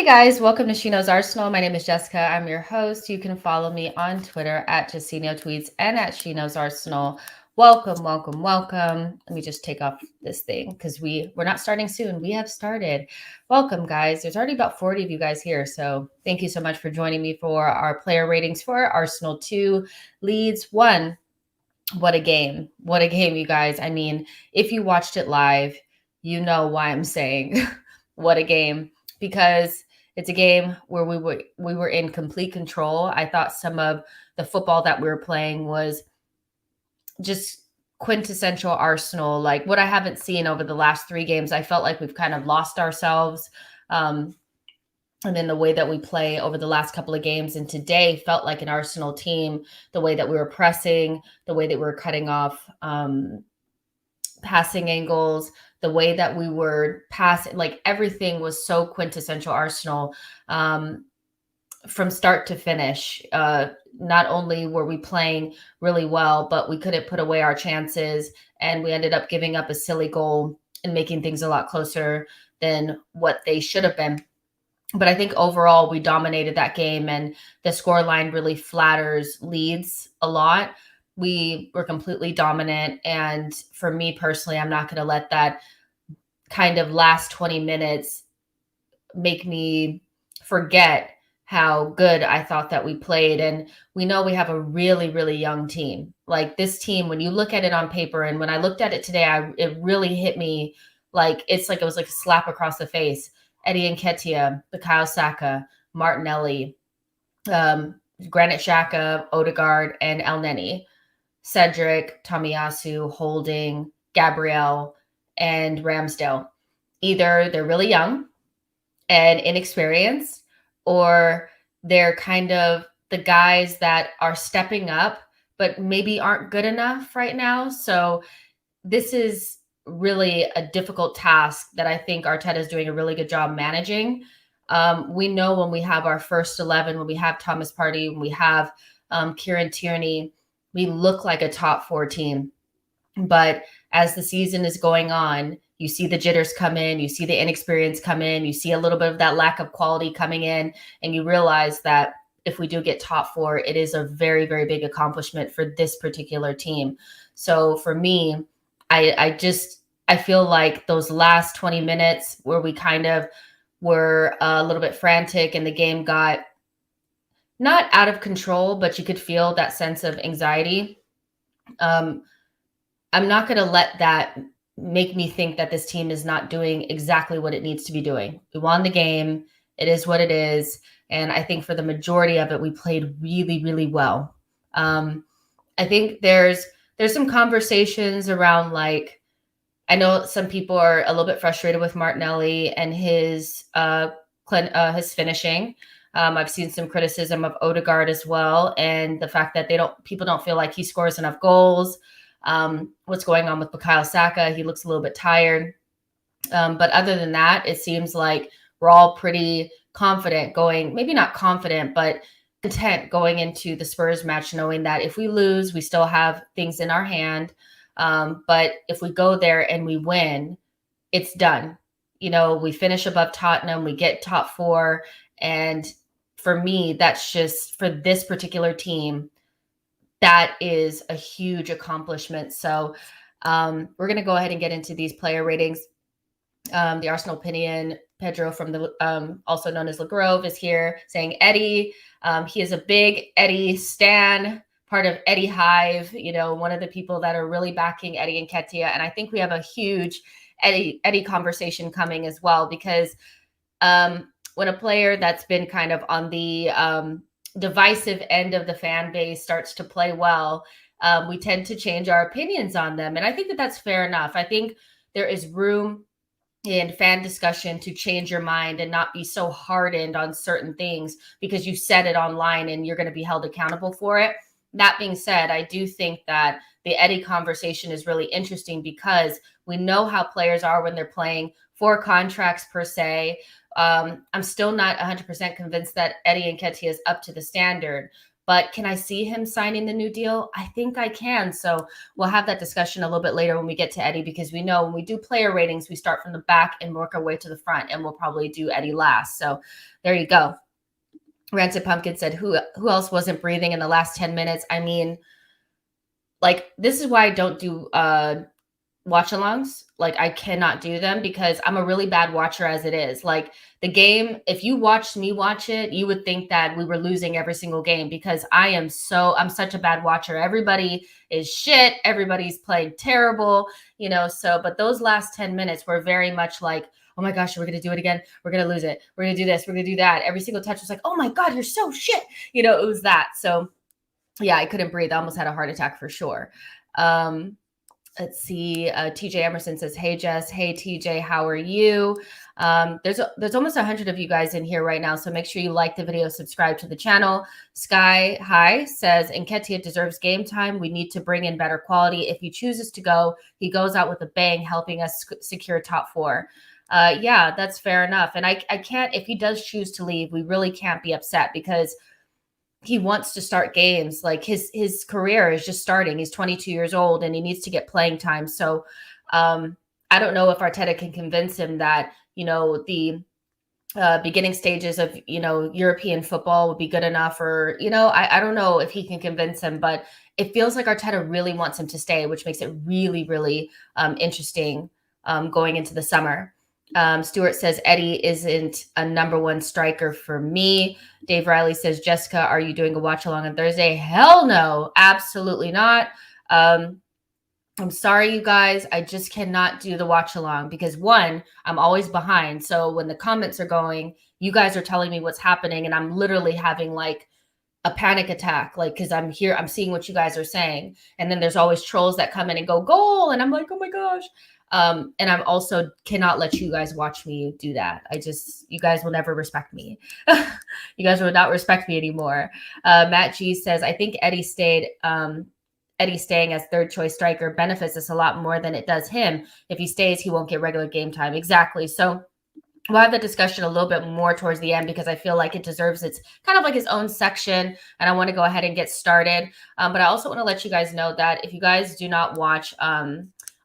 guys, welcome to SheKnowsArsenal. My name is Jessica. I'm your host. You can follow me on Twitter at JustCknowTweets and at SheKnowsArsenal. Welcome, welcome, welcome. Let me just take off this thing because we're not starting soon. We have started. Welcome, guys. There's already about 40 of you guys here, so thank you so much for joining me for our player ratings for Arsenal 2, Leeds 1. What a game. What a game, you guys. I mean, if you watched it live, you know why I'm saying what a game, because it's a game where we were in complete control. I thought some of the football that we were playing was just quintessential Arsenal, like what I haven't seen over the last 3 games. I felt like we've kind of lost ourselves. And then the way that we play over the last couple of games and today felt like an Arsenal team, the way that we were pressing, the way that we were cutting off passing angles, the way that we were passing, like everything was so quintessential Arsenal from start to finish. Not only were we playing really well, but we couldn't put away our chances, and we ended up giving up a silly goal and making things a lot closer than what they should have been. But I think overall we dominated that game, and the scoreline really flatters Leeds a lot. We were completely dominant, and for me personally, I'm not going to let that kind of last 20 minutes make me forget how good I thought that we played. And we know we have a really, really young team. Like this team, when you look at it on paper, and when I looked at it today, it really hit me like it was like a slap across the face. Eddie Nketiah, Bukayo Saka, Martinelli, Granit Xhaka, Odegaard, and Elneny, Cedric, Tomiyasu, Holding, Gabriel, and Ramsdale. Either they're really young and inexperienced, or they're kind of the guys that are stepping up, but maybe aren't good enough right now. So this is really a difficult task that I think Arteta is doing a really good job managing. We know when we have our first 11, when we have Thomas Partey, when we have Kieran Tierney, we look like a top 4 team. But as the season is going on, you see the jitters come in, you see the inexperience come in, you see a little bit of that lack of quality coming in, and you realize that if we do get top 4, it is a very, very big accomplishment for this particular team. So for me, I feel like those last 20 minutes where we kind of were a little bit frantic and the game got not out of control, but you could feel that sense of anxiety. I'm not going to let that make me think that this team is not doing exactly what it needs to be doing. We won the game. It is what it is. And I think for the majority of it, we played really, really well. I think there's some conversations around, like, I know some people are a little bit frustrated with Martinelli and his finishing. I've seen some criticism of Odegaard as well, and the fact that people don't feel like he scores enough goals. What's going on with Bukayo Saka? He looks a little bit tired. But other than that, it seems like we're all pretty confident maybe not confident, but content going into the Spurs match, knowing that if we lose, we still have things in our hand. But if we go there and we win, it's done. We finish above Tottenham, we get top 4. And for me, that's just, for this particular team, that is a huge accomplishment. So we're going to go ahead and get into these player ratings. The Arsenal opinion, Pedro from the also known as LeGrove, is here saying Eddie. He is a big Eddie stan, part of Eddie Hive, one of the people that are really backing Eddie Nketiah. And I think we have a huge Eddie conversation coming as well, because when a player that's been kind of on the divisive end of the fan base starts to play well, we tend to change our opinions on them. And I think that that's fair enough. I think there is room in fan discussion to change your mind and not be so hardened on certain things because you said it online and you're going to be held accountable for it. That being said, I do think that the Eddie conversation is really interesting because we know how players are when they're playing for contracts per se. I'm still not 100% convinced that Eddie Nketiah is up to the standard, But can I see him signing the new deal? I think I can. So we'll have that discussion a little bit later when we get to Eddie, because we know when we do player ratings, we start from the back and work our way to the front, and we'll probably do Eddie last. So there you go. Rancid Pumpkin said, who else wasn't breathing in the last 10 minutes? I mean, like, this is why I don't do watch alongs. Like, I cannot do them because I'm a really bad watcher as it is. Like, the game, if you watched me watch it, you would think that we were losing every single game, because I'm such a bad watcher. Everybody is shit. Everybody's playing terrible, you know? So, but those last 10 minutes were very much like, oh my gosh, we're going to do it again. We're going to lose it. We're going to do this. We're going to do that. Every single touch was like, oh my God, you're so shit. You know, it was that. So yeah, I couldn't breathe. I almost had a heart attack for sure. Let's see. TJ Emerson says, hey, Jess. Hey, TJ, how are you? There's almost 100 of you guys in here right now, so make sure you like the video, subscribe to the channel. Sky High says, Nketiah deserves game time. We need to bring in better quality. If he chooses to go, he goes out with a bang, helping us secure top 4. Yeah, that's fair enough. And I can't, if he does choose to leave, we really can't be upset, because he wants to start games. Like, his career is just starting. He's 22 years old and he needs to get playing time. So I don't know if Arteta can convince him that, you know, the beginning stages of, you know, European football would be good enough, or, you know, I don't know if he can convince him, but it feels like Arteta really wants him to stay, which makes it really, really interesting going into the summer. Stuart says, Eddie isn't a number 1 striker for me. Dave Riley says, Jessica, are you doing a watch along on Thursday? Hell no, absolutely not. I'm sorry, you guys. I just cannot do the watch along because, one, I'm always behind. So when the comments are going, you guys are telling me what's happening, and I'm literally having like a panic attack, like, because I'm here, I'm seeing what you guys are saying. And then there's always trolls that come in and go, goal. And I'm like, oh my gosh. And I'm also cannot let you guys watch me do that. You guys will never respect me. You guys will not respect me anymore. Matt G says, I think Eddie staying as 3rd choice striker benefits us a lot more than it does him. If he stays, he won't get regular game time. Exactly. So we'll have the discussion a little bit more towards the end, because I feel like it deserves its kind of like its own section, and I want to go ahead and get started. But I also want to let you guys know that if you guys do not watch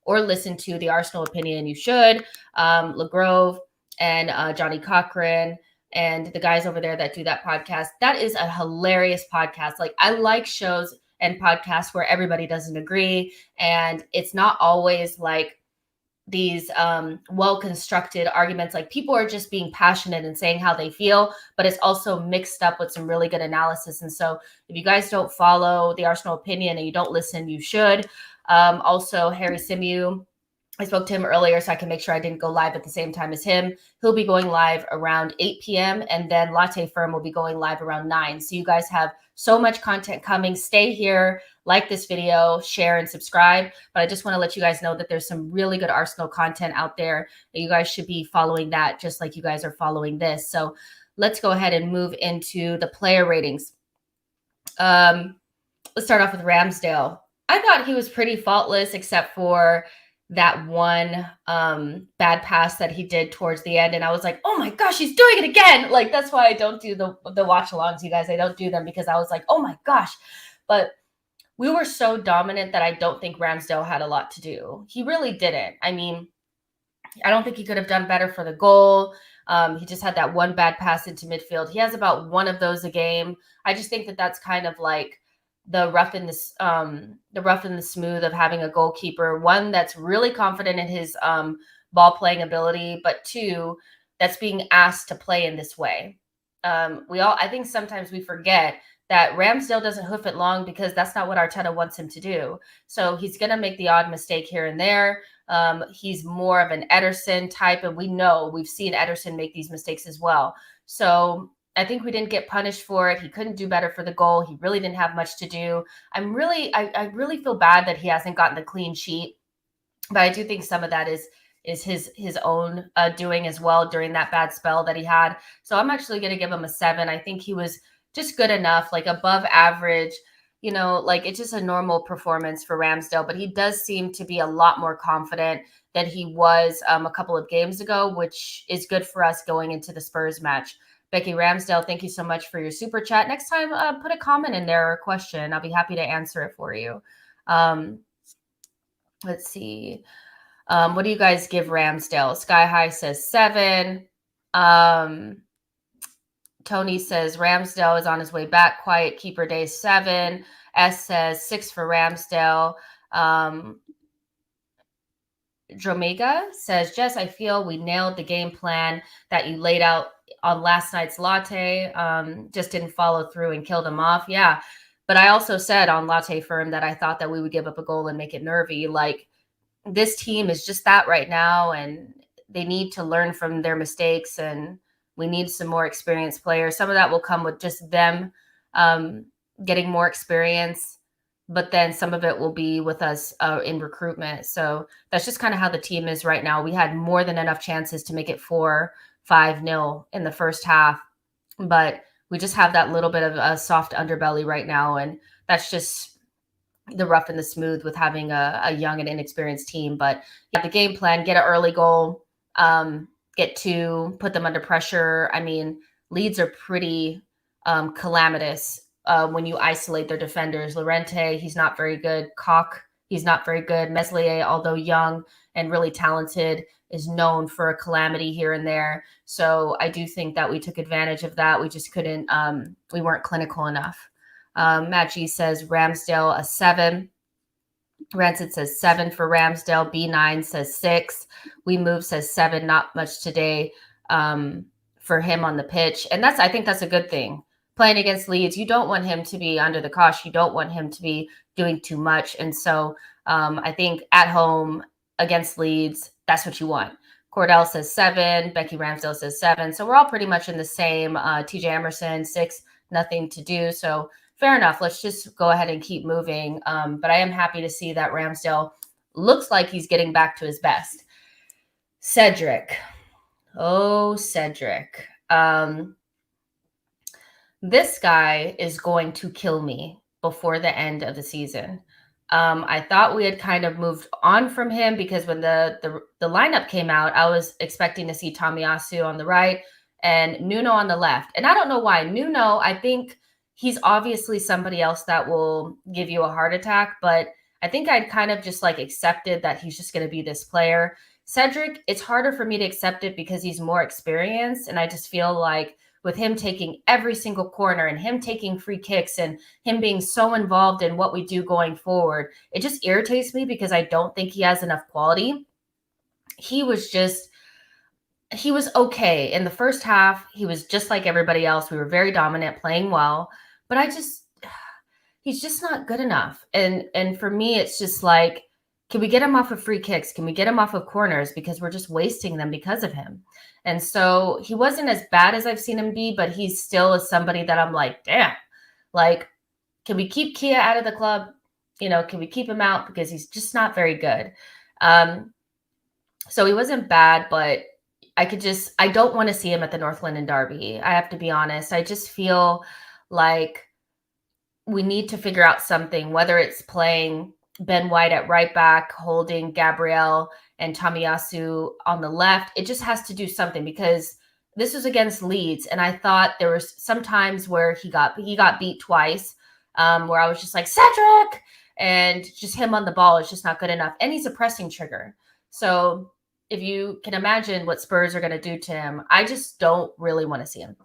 or listen to the Arsenal Opinion, you should. LeGrove and Johnny Cochran and the guys over there that do that podcast. That is a hilarious podcast. Like, I like shows and podcasts where everybody doesn't agree, and it's not always like these well-constructed arguments. Like, people are just being passionate and saying how they feel, but it's also mixed up with some really good analysis. And so if you guys don't follow the Arsenal Opinion and you don't listen, you should. Also, Harry Simew, I spoke to him earlier, so I can make sure I didn't go live at the same time as him. He'll be going live around 8 p.m. and then Latte Firm will be going live around 9. So you guys have so much content coming. Stay here, like this video, share, and subscribe. But I just want to let you guys know that there's some really good Arsenal content out there, and you guys should be following that just like you guys are following this. So let's go ahead and move into the player ratings. Let's start off with Ramsdale. I thought he was pretty faultless, except for that one bad pass that he did towards the end. And I was like, oh my gosh, he's doing it again. Like, that's why I don't do the watch alongs, you guys. I don't do them because I was like, oh my gosh. But we were so dominant that I don't think Ramsdale had a lot to do. He really didn't. I mean, I don't think he could have done better for the goal. He just had that one bad pass into midfield. He has about one of those a game. I just think that that's kind of like the rough and the smooth of having a goalkeeper, one that's really confident in his ball playing ability, but two, that's being asked to play in this way. I think sometimes we forget that Ramsdale doesn't hoof it long because that's not what Arteta wants him to do. So he's going to make the odd mistake here and there. He's more of an Ederson type, and we've seen Ederson make these mistakes as well. So I think we didn't get punished for it. He couldn't do better for the goal. He really didn't have much to do. I really feel bad that he hasn't gotten the clean sheet, but I do think some of that is his own doing as well during that bad spell that he had. So I'm actually going to give him a 7. I think he was just good enough, like above average, like it's just a normal performance for Ramsdale, but he does seem to be a lot more confident than he was a couple of games ago, which is good for us going into the Spurs match. Becky Ramsdale, thank you so much for your super chat. Next time, put a comment in there or a question. I'll be happy to answer it for you. Let's see. What do you guys give Ramsdale? Sky High says 7. Tony says Ramsdale is on his way back. Quiet keeper day 7. S says 6 for Ramsdale. Dromega says, Jess, I feel we nailed the game plan that you laid out on last night's latte. Just didn't follow through and killed him off. Yeah. But I also said on Latte Firm that I thought that we would give up a goal and make it nervy. Like, this team is just that right now, and they need to learn from their mistakes, and we need some more experienced players. Some of that will come with just them getting more experience, but then some of it will be with us in recruitment. So that's just kind of how the team is right now. We had more than enough chances to make it 4-5-0 in the first half, but we just have that little bit of a soft underbelly right now, and that's just the rough and the smooth with having a young and inexperienced team. But yeah, the game plan, get an early goal, get 2, put them under pressure. I mean, Leeds are pretty calamitous when you isolate their defenders. Llorente, he's not very good. Koch, he's not very good. Meslier, although young and really talented, is known for a calamity here and there. So I do think that we took advantage of that. We just couldn't, we weren't clinical enough. Matt G says Ramsdale a 7. Rancid says 7 for Ramsdale. B9 says 6. We Move says 7. Not much today for him on the pitch. And I think that's a good thing. Playing against Leeds, you don't want him to be under the cosh. You don't want him to be doing too much. And so I think at home against Leeds, that's what you want. Cordell says 7. Becky Ramsdale says 7. So we're all pretty much in the same. TJ Emerson, 6. Nothing to do. So fair enough. Let's just go ahead and keep moving. But I am happy to see that Ramsdale looks like he's getting back to his best. Cedric. Oh, Cedric. This guy is going to kill me before the end of the season. I thought we had kind of moved on from him because when the lineup came out, I was expecting to see Tomiyasu on the right and Nuno on the left. And I don't know why. Nuno, I think he's obviously somebody else that will give you a heart attack, but I think I'd kind of just like accepted that he's just going to be this player. Cedric, it's harder for me to accept it because he's more experienced. And I just feel like with him taking every single corner and him taking free kicks and him being so involved in what we do going forward, it just irritates me because I don't think he has enough quality. He was okay. In the first half, he was just like everybody else. We were very dominant, playing well, but he's just not good enough. And for me, it's just like, can we get him off of free kicks? Can we get him off of corners? Because we're just wasting them because of him. And so he wasn't as bad as I've seen him be, but he still is somebody that I'm like, damn, like, can we keep Kia out of the club? Can we keep him out? Because he's just not very good. So he wasn't bad, but I don't want to see him at the North London Derby. I have to be honest. I just feel like we need to figure out something, whether it's playing Ben White at right back, holding Gabriel and Tomiyasu on the left. It just has to do something because this was against Leeds. And I thought there was some times where he got beat twice, where I was just like, Cedric, and just him on the ball is just not good enough. And he's a pressing trigger. So if you can imagine what Spurs are going to do to him, I just don't really want to see him.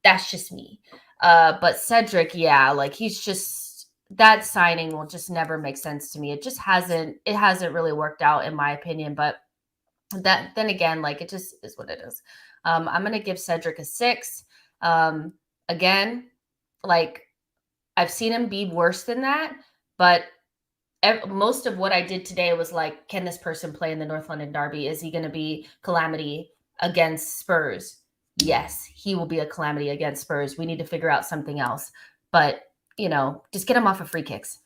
That's just me. But Cedric, yeah, like he's just, that signing will just never make sense to me. It hasn't really worked out in my opinion, but then again, like it just is what it is. I'm going to give Cedric a 6. Again, like I've seen him be worse than that, but most of what I did today was like, can this person play in the North London Derby? Is he going to be calamity against Spurs? Yes, he will be a calamity against Spurs. We need to figure out something else. But, just get him off of free kicks.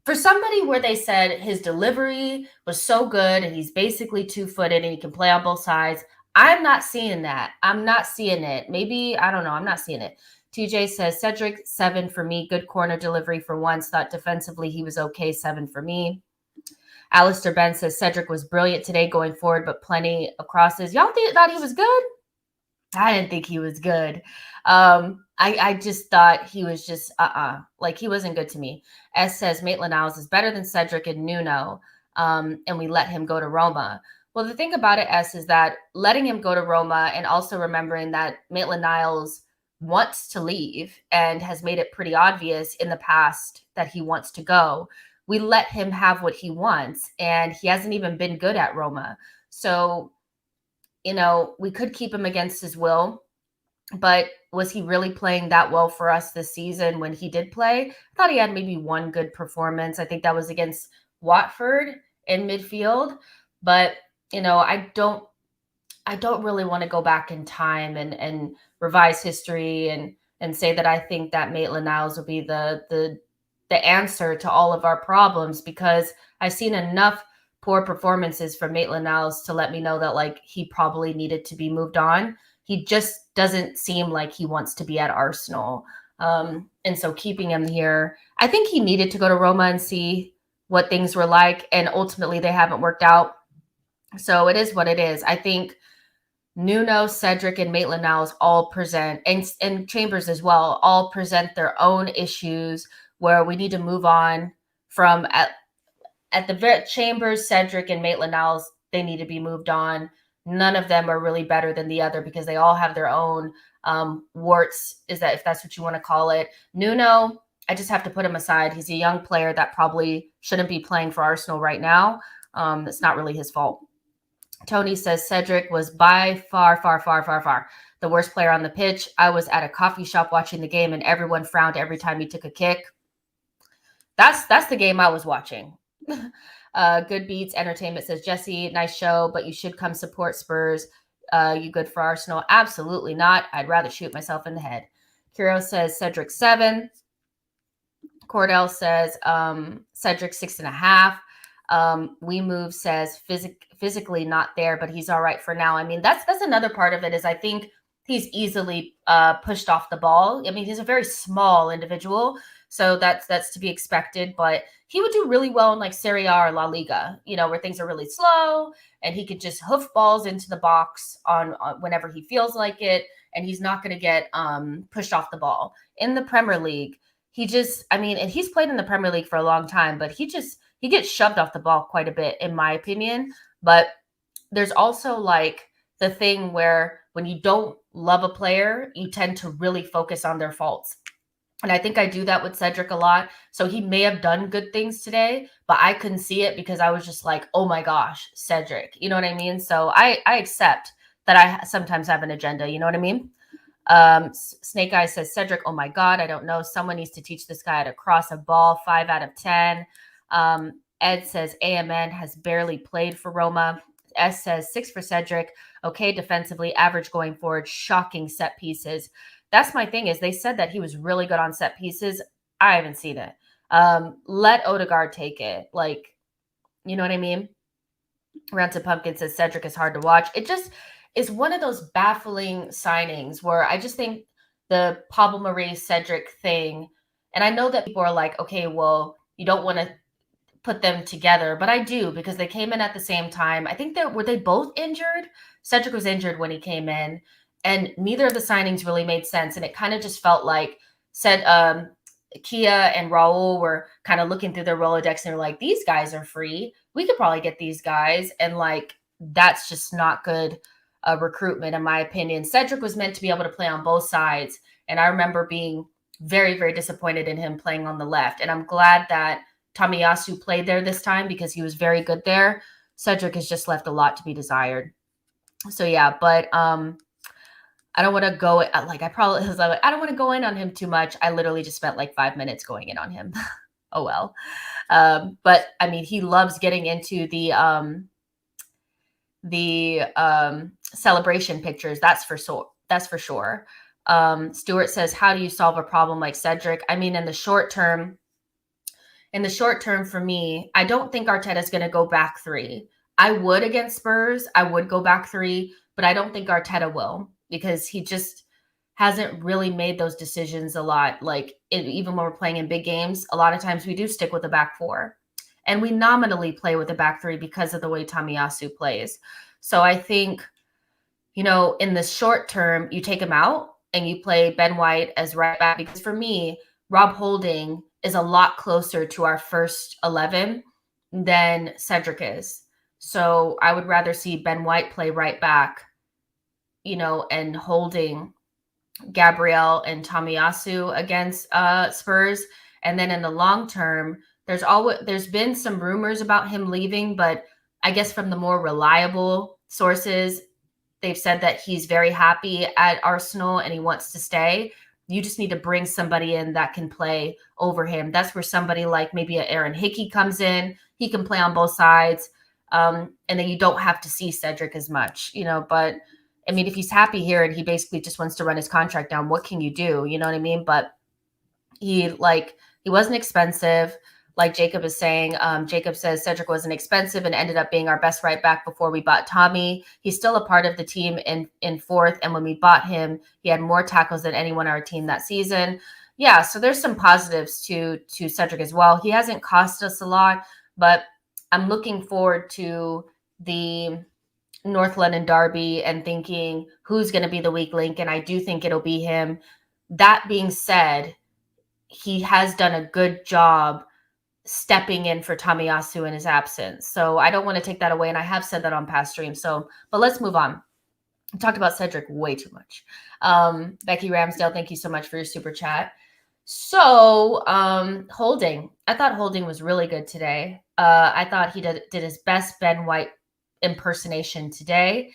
For somebody where they said his delivery was so good and he's basically 2-footed and he can play on both sides, I'm not seeing that. I'm not seeing it. Maybe, I don't know. I'm not seeing it. TJ says, Cedric, 7 for me. Good corner delivery for once. Thought defensively he was okay. 7 for me. Alistair Ben says, Cedric was brilliant today going forward, but plenty of crosses. Y'all thought he was good? I didn't think he was good. I just thought he was just like he wasn't good to me. S says Maitland-Niles is better than Cedric and Nuno, and we let him go to Roma. Well, the thing about it, S, is that letting him go to Roma and also remembering that Maitland-Niles wants to leave and has made it pretty obvious in the past that he wants to go. We let him have what he wants, and he hasn't even been good at Roma. So we could keep him against his will, but was he really playing that well for us this season when he did play? I thought he had maybe one good performance. I think that was against Watford in midfield. But, I don't really want to go back in time and revise history and say that I think that Maitland-Niles will be the answer to all of our problems, because I've seen enough poor performances from Maitland-Niles to let me know that like he probably needed to be moved on. He just doesn't seem like he wants to be at Arsenal. And so keeping him here, I think he needed to go to Roma and see what things were like. And ultimately they haven't worked out. So it is what it is. I think Nuno, Cedric, and Maitland-Niles all present, and Chambers as well, all present their own issues where we need to move on from. At the very Chambers, Cedric, and Maitland-Niles, they need to be moved on. None of them are really better than the other because they all have their own warts, if that's what you want to call it. Nuno, I just have to put him aside. He's a young player that probably shouldn't be playing for Arsenal right now. It's not really his fault. Tony says Cedric was by far the worst player on the pitch. I was at a coffee shop watching the game and everyone frowned every time he took a kick. That's the game I was watching. Good Beats Entertainment says, Jesse, nice show, but you should come support Spurs. You good for Arsenal? Absolutely not. I'd rather shoot myself in the head. Kiro says Cedric 7. Cordell says Cedric 6.5. We Move says physically not there, but he's all right for now. I mean, that's another part of it, is I think he's easily pushed off the ball. I mean, he's a very small individual, so that's to be expected, but he would do really well in like Serie A or La Liga, where things are really slow and he could just hoof balls into the box on whenever he feels like it, and he's not going to get pushed off the ball. In the Premier League, and he's played in the Premier League for a long time, but he gets shoved off the ball quite a bit, in my opinion. But there's also like the thing where when you don't love a player, you tend to really focus on their faults. And I think I do that with Cedric a lot. So he may have done good things today, but I couldn't see it because I was just like, oh my gosh, Cedric. You know what I mean? So I accept that I sometimes have an agenda. You know what I mean? Snake Eye says, Cedric, oh my God, I don't know. Someone needs to teach this guy how to cross a ball. 5 out of 10. Ed says AMN has barely played for Roma. S says 6 for Cedric. Okay, defensively, average going forward. Shocking set pieces. That's my thing, is they said that he was really good on set pieces. I haven't seen it. Let Odegaard take it. Like, you know what I mean? Rancid Pumpkin says Cedric is hard to watch. It just is one of those baffling signings where I just think the Pablo Marie Cedric thing, and I know that people are like, okay, well, you don't want to put them together, but I do, because they came in at the same time. I think were they both injured? Cedric was injured when he came in, and neither of the signings really made sense. And it kind of just felt like Kia and Raul were kind of looking through their Rolodex and they're like, these guys are free. We could probably get these guys. And like, that's just not good recruitment, in my opinion. Cedric was meant to be able to play on both sides. And I remember being very, very disappointed in him playing on the left. And I'm glad that Tomiyasu played there this time because he was very good there. Cedric has just left a lot to be desired. So yeah, but I don't want to go like I don't want to go in on him too much. I literally just spent like 5 minutes going in on him. Oh well. But I mean, he loves getting into the celebration pictures. That's for sure. Stuart says, how do you solve a problem like Cedric? I mean, in the short term for me, I don't think Arteta's going to go back 3. I would against Spurs. I would go back 3, but I don't think Arteta will, because he just hasn't really made those decisions a lot. Like even when we're playing in big games, a lot of times we do stick with the back 4, and we nominally play with the back 3 because of the way Tomiyasu plays. So I think, in the short term, you take him out and you play Ben White as right back, because for me, Rob Holding is a lot closer to our first 11 than Cedric is. So I would rather see Ben White play right back, and Holding Gabriel and Tomiyasu against Spurs. And then in the long term, there's been some rumors about him leaving, but I guess from the more reliable sources, they've said that he's very happy at Arsenal and he wants to stay. You just need to bring somebody in that can play over him. That's where somebody like maybe an Aaron Hickey comes in. He can play on both sides. And then you don't have to see Cedric as much, but I mean, if he's happy here and he basically just wants to run his contract down, what can you do? You know what I mean? But he wasn't expensive. Like Jacob is saying, Jacob says Cedric wasn't expensive and ended up being our best right back before we bought Tommy. He's still a part of the team in fourth. And when we bought him, he had more tackles than anyone on our team that season. Yeah, so there's some positives to Cedric as well. He hasn't cost us a lot, but I'm looking forward to the North London derby and thinking who's going to be the weak link. And I do think it'll be him. That being said, he has done a good job stepping in for Tomiyasu in his absence. So I don't want to take that away. And I have said that on past streams. But let's move on. I talked about Cedric way too much. Becky Ramsdale, thank you so much for your super chat. So Holding. I thought Holding was really good today. I thought he did his best Ben White impersonation today.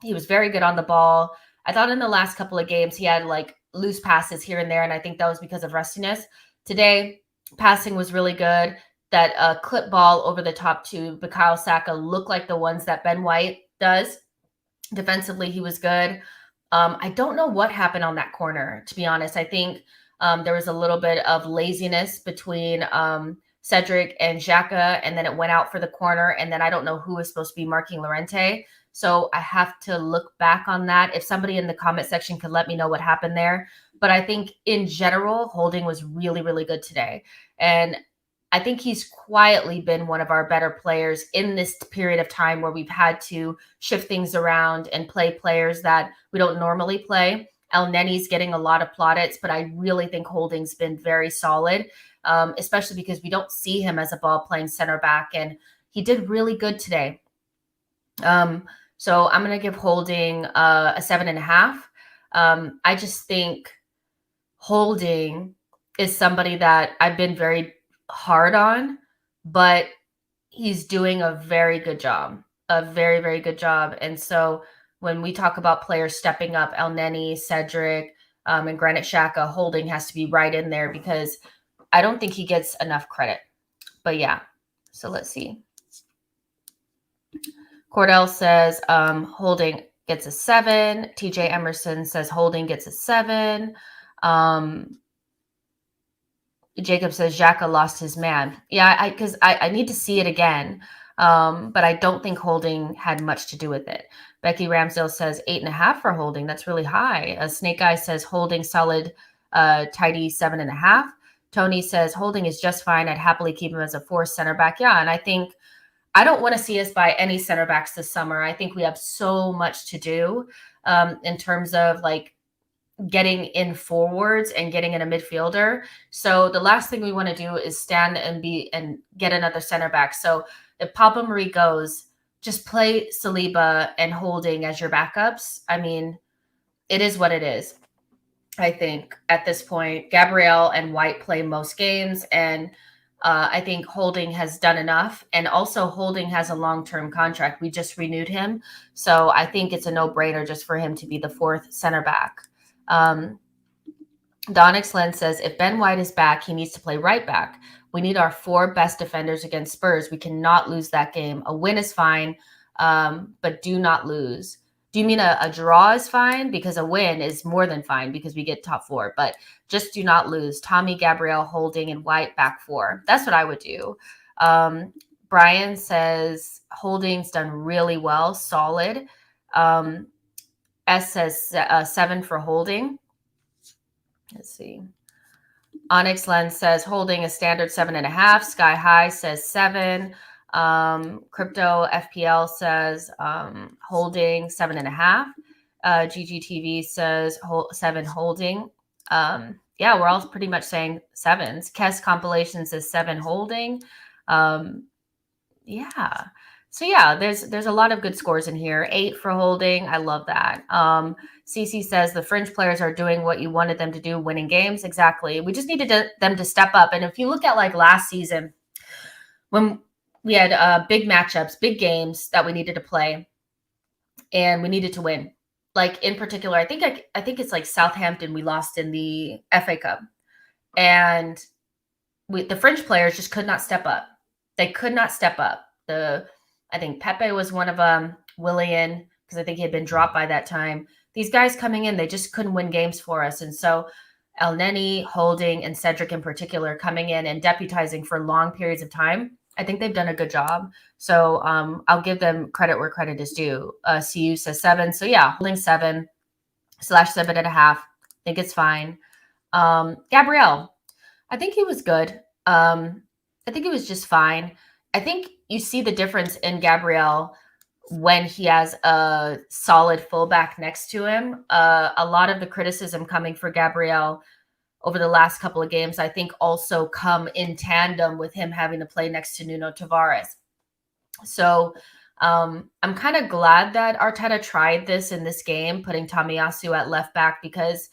He was very good on the ball. I thought in the last couple of games he had like loose passes here and there, and I think that was because of rustiness. Today, passing was really good. That clip ball over the top to Bukayo Saka looked like the ones that Ben White does. Defensively, he was good. I don't know what happened on that corner, to be honest. I think there was a little bit of laziness between Cedric and Xhaka, and then it went out for the corner, and then I don't know who was supposed to be marking Llorente. So I have to look back on that. If somebody in the comment section could let me know what happened there. But I think in general, Holding was really, really good today. And I think he's quietly been one of our better players in this period of time where we've had to shift things around and play players that we don't normally play. Elneny's getting a lot of plaudits, but I really think Holding's been very solid, especially because we don't see him as a ball-playing center back, and he did really good today. So I'm going to give Holding a 7.5. I just think Holding is somebody that I've been very hard on, but he's doing a very good job, a very, very good job. And so when we talk about players stepping up, Elneny, Cedric, and Granit Xhaka, Holding has to be right in there because I don't think he gets enough credit. But yeah, so let's see. Cordell says Holding gets a 7. TJ Emerson says Holding gets a 7. Jacob says Xhaka lost his man. Yeah, because I need to see it again. But I don't think Holding had much to do with it. Becky Ramsdale says 8.5 for Holding. That's really high. Snake Eye says Holding solid, tidy 7.5. Tony says Holding is just fine. I'd happily keep him as a 4 center back. Yeah, and I think I don't want to see us buy any center backs this summer. I think we have so much to do in terms of like getting in forwards and getting in a midfielder. So the last thing we want to do is stand and get another center back. So if Papa Marie goes, just play Saliba and Holding as your backups. I mean, it is what it is. I think at this point, Gabriel and White play most games, and I think Holding has done enough. And also Holding has a long-term contract. We just renewed him. So I think it's a no-brainer just for him to be the 4th center back. Donix Len says, if Ben White is back, he needs to play right back. We need our 4 best defenders against Spurs. We cannot lose that game. A win is fine, but do not lose. Do you mean a draw is fine? Because a win is more than fine because we get top 4. But just do not lose. Tommy, Gabriel, Holding, and White back 4. That's what I would do. Brian says Holding's done really well. Solid. S says 7 for Holding. Let's see. Onyx Lens says Holding a standard 7.5. Sky High says 7. Crypto FPL says holding 7.5. GGTV says 7 holding. Yeah, we're all pretty much saying 7s. Kess compilation says 7 holding. Yeah. So yeah, there's a lot of good scores in here. 8 for holding. I love that. CC says the fringe players are doing what you wanted them to do, winning games. Exactly. We just needed them to step up. And if you look at like last season, when we had big matchups, big games that we needed to play, and we needed to win. Like in particular, I think it's like Southampton we lost in the FA Cup, and the French players just could not step up. They could not step up. I think Pepe was one of them. Willian, because I think he had been dropped by that time. These guys coming in, they just couldn't win games for us, and so Elneny, Holding, and Cedric in particular coming in and deputizing for long periods of time. I think they've done a good job. So I'll give them credit where credit is due. CU says 7. So yeah, holding 7/7.5. I think it's fine. Gabriel, I think he was good. I think he was just fine. I think you see the difference in Gabriel when he has a solid fullback next to him. A lot of the criticism coming for Gabriel over the last couple of games, I think also come in tandem with him having to play next to Nuno Tavares. So I'm kind of glad that Arteta tried this in this game, putting Tomiyasu at left back, because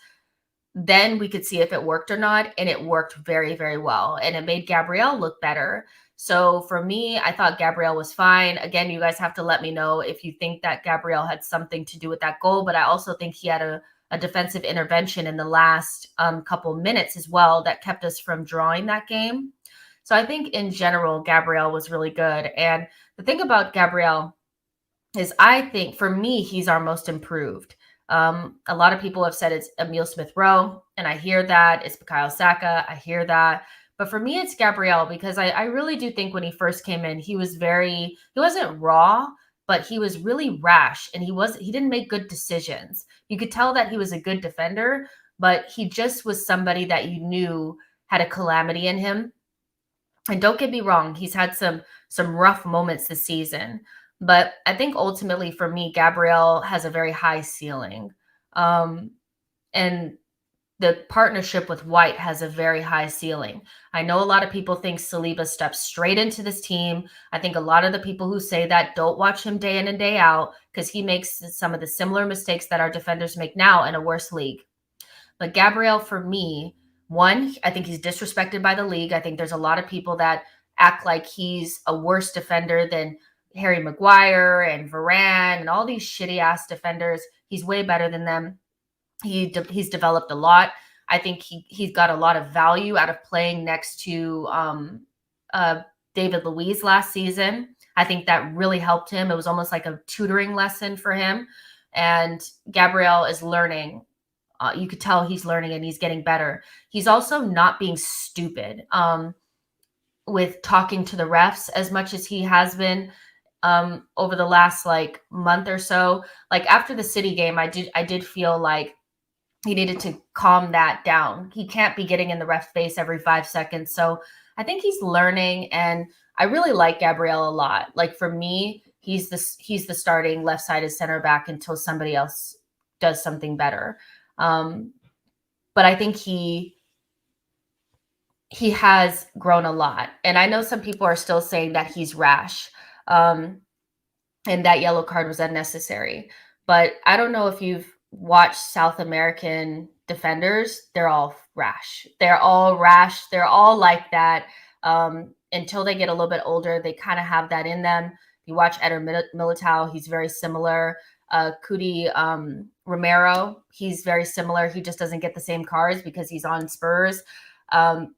then we could see if it worked or not. And it worked very, very well. And it made Gabriel look better. So for me, I thought Gabriel was fine. Again, you guys have to let me know if you think that Gabriel had something to do with that goal. But I also think he had a defensive intervention in the last couple minutes as well that kept us from drawing that game. So I think in general, Gabriel was really good. And the thing about Gabriel is I think for me, he's our most improved. A lot of people have said it's Emile Smith-Rowe, and I hear that. It's Bukayo Saka, I hear that. But for me, it's Gabriel, because I really do think when he first came in, he wasn't raw, but he was really rash, and he didn't make good decisions. You could tell that he was a good defender, but he just was somebody that you knew had a calamity in him. And don't get me wrong, he's had some rough moments this season. But I think ultimately for me, Gabriel has a very high ceiling. And the partnership with White has a very high ceiling. I know a lot of people think Saliba steps straight into this team. I think a lot of the people who say that don't watch him day in and day out, because he makes some of the similar mistakes that our defenders make now in a worse league. But Gabriel, for me, one, I think he's disrespected by the league. I think there's a lot of people that act like he's a worse defender than Harry Maguire and Varane and all these shitty ass defenders. He's way better than them. He's developed a lot. I think he's got a lot of value out of playing next to David Luiz last season. I think that really helped him. It was almost like a tutoring lesson for him. And Gabriel is learning. You could tell he's learning and he's getting better. He's also not being stupid with talking to the refs as much as he has been over the last like month or so. Like after the City game, I did feel like he needed to calm that down. He can't be getting in the ref's face every 5 seconds. So I think he's learning, and I really like Gabriel a lot. Like for me, he's the starting left-sided center back until somebody else does something better. But I think he has grown a lot. And I know some people are still saying that he's rash. And that yellow card was unnecessary. But I don't know if you've watched South American defenders. They're all rash. They're all rash. They're all like that. Until they get a little bit older, they kind of have that in them. You watch Eder Militao, he's very similar. Cudi Romero, he's very similar. He just doesn't get the same cards because he's on Spurs.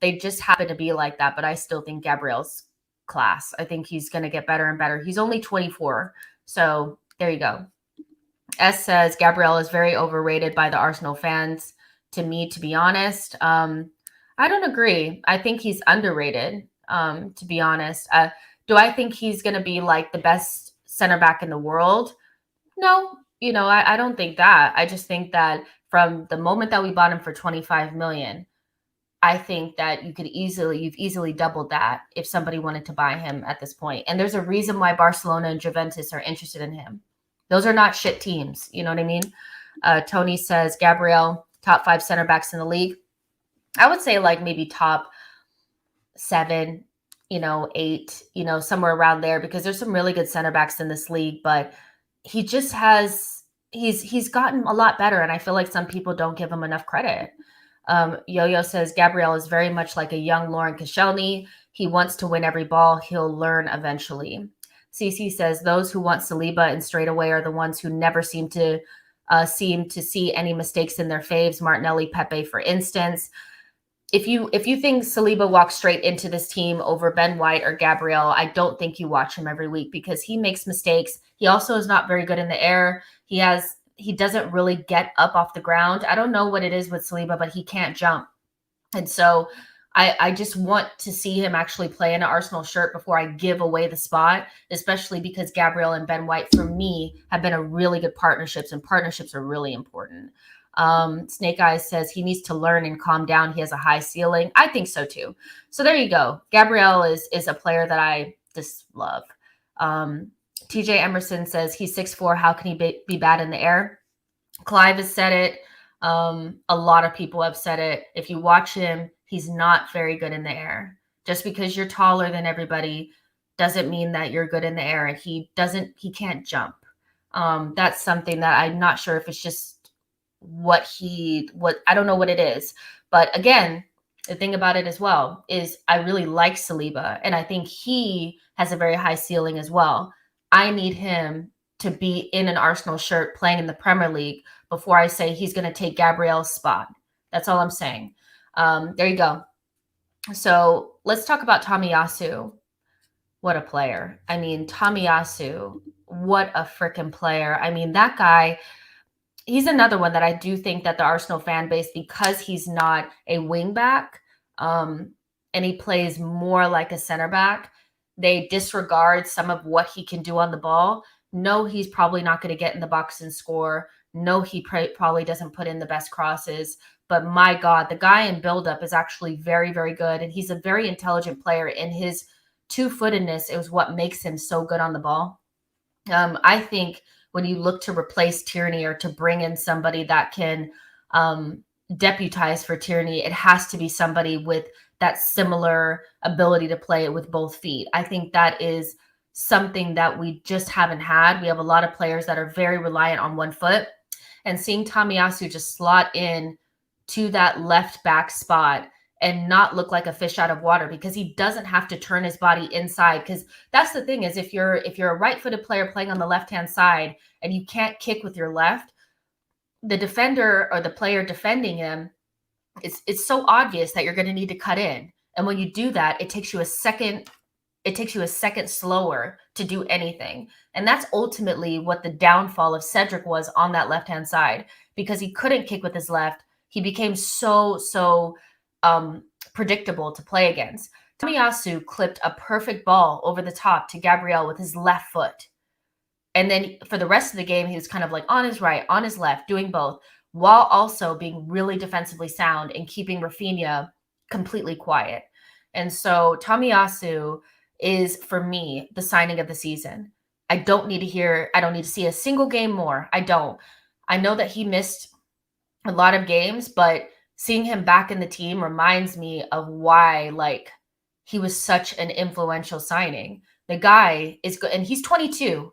They just happen to be like that. But I still think Gabriel's class. I think he's going to get better and better. He's only 24. So there you go. S says Gabriel is very overrated by the Arsenal fans. To me, to be honest, I don't agree. I think he's underrated, to be honest. Do I think he's going to be like the best center back in the world? No, I don't think that. I just think that from the moment that we bought him for 25 million, I think that you've easily doubled that if somebody wanted to buy him at this point. And there's a reason why Barcelona and Juventus are interested in him. Those are not shit teams. You know what I mean? Tony says, Gabriel, top 5 center backs in the league. I would say like maybe top 7, 8, somewhere around there, because there's some really good center backs in this league, but he just he's gotten a lot better. And I feel like some people don't give him enough credit. Yo-Yo says, Gabriel is very much like a young Lauren Koscielny. He wants to win every ball. He'll learn eventually. CC says, those who want Saliba and straightaway are the ones who never seem to see any mistakes in their faves. Martinelli, Pepe, for instance. If you think Saliba walks straight into this team over Ben White or Gabriel, I don't think you watch him every week, because he makes mistakes. He also is not very good in the air. He doesn't really get up off the ground. I don't know what it is with Saliba, but he can't jump. And so I just want to see him actually play in an Arsenal shirt before I give away the spot, especially because Gabriel and Ben White, for me, have been a really good partnerships, and partnerships are really important. Snake Eyes says he needs to learn and calm down. He has a high ceiling. I think so too. So there you go. Gabriel is a player that I just love. TJ Emerson says he's 6'4". How can he be bad in the air? Clive has said it. A lot of people have said it. If you watch him, he's not very good in the air. Just because you're taller than everybody doesn't mean that you're good in the air. And he can't jump. That's something that I'm not sure if it's just what I don't know what it is. But again, the thing about it as well is I really like Saliba, and I think he has a very high ceiling as well. I need him to be in an Arsenal shirt playing in the Premier League before I say he's going to take Gabriel's spot. That's all I'm saying. There you go. So let's talk about Tomiyasu. What a player. I mean, Tomiyasu, what a freaking player. I mean, that guy, he's another one that I do think that the Arsenal fan base, because he's not a wing back, and he plays more like a center back, they disregard some of what he can do on the ball. No, he's probably not going to get in the box and score. No, he probably doesn't put in the best crosses. But my God, the guy in buildup is actually very, very good. And he's a very intelligent player. And his two-footedness is what makes him so good on the ball. I think when you look to replace Tierney or to bring in somebody that can deputize for Tierney, it has to be somebody with that similar ability to play it with both feet. I think that is something that we just haven't had. We have a lot of players that are very reliant on one foot, and seeing Tomiyasu just slot in to that left back spot and not look like a fish out of water, because he doesn't have to turn his body inside. Because that's the thing, is if you're a right-footed player playing on the left-hand side and you can't kick with your left, the defender or the player defending him, it's so obvious that you're going to need to cut in. And when you do that, it takes you a second slower to do anything. And that's ultimately what the downfall of Cedric was on that left-hand side, because he couldn't kick with his left. He became so predictable to play against. Tomiyasu clipped a perfect ball over the top to Gabriel with his left foot. And then for the rest of the game, he was kind of like on his right, on his left, doing both, while also being really defensively sound and keeping Rafinha completely quiet. And so Tomiyasu is, for me, the signing of the season. I don't need to see a single game more. I don't. I know that he missed a lot of games, but seeing him back in the team reminds me of why, he was such an influential signing. The guy is good, and he's 22.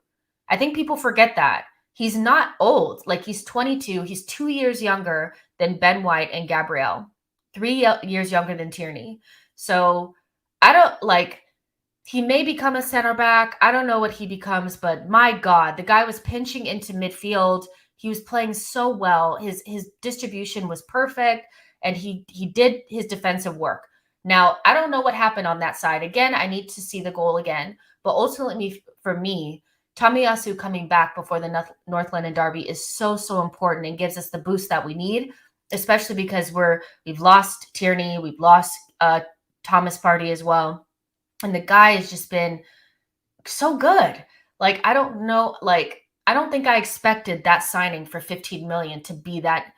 I think people forget that. He's not old. He's 22. He's 2 years younger than Ben White and Gabriel. 3 years younger than Tierney. So I don't he may become a center back. I don't know what he becomes, but my God, the guy was pinching into midfield. He was playing so well. His distribution was perfect, and he did his defensive work. Now, I don't know what happened on that side. Again, I need to see the goal again. But ultimately, for me, Tomiyasu coming back before the North London Derby is so important, and gives us the boost that we need, especially because we've lost Tierney, we've lost Thomas Partey as well. And the guy has just been so good. I don't know, I don't think I expected that signing for 15 million to be that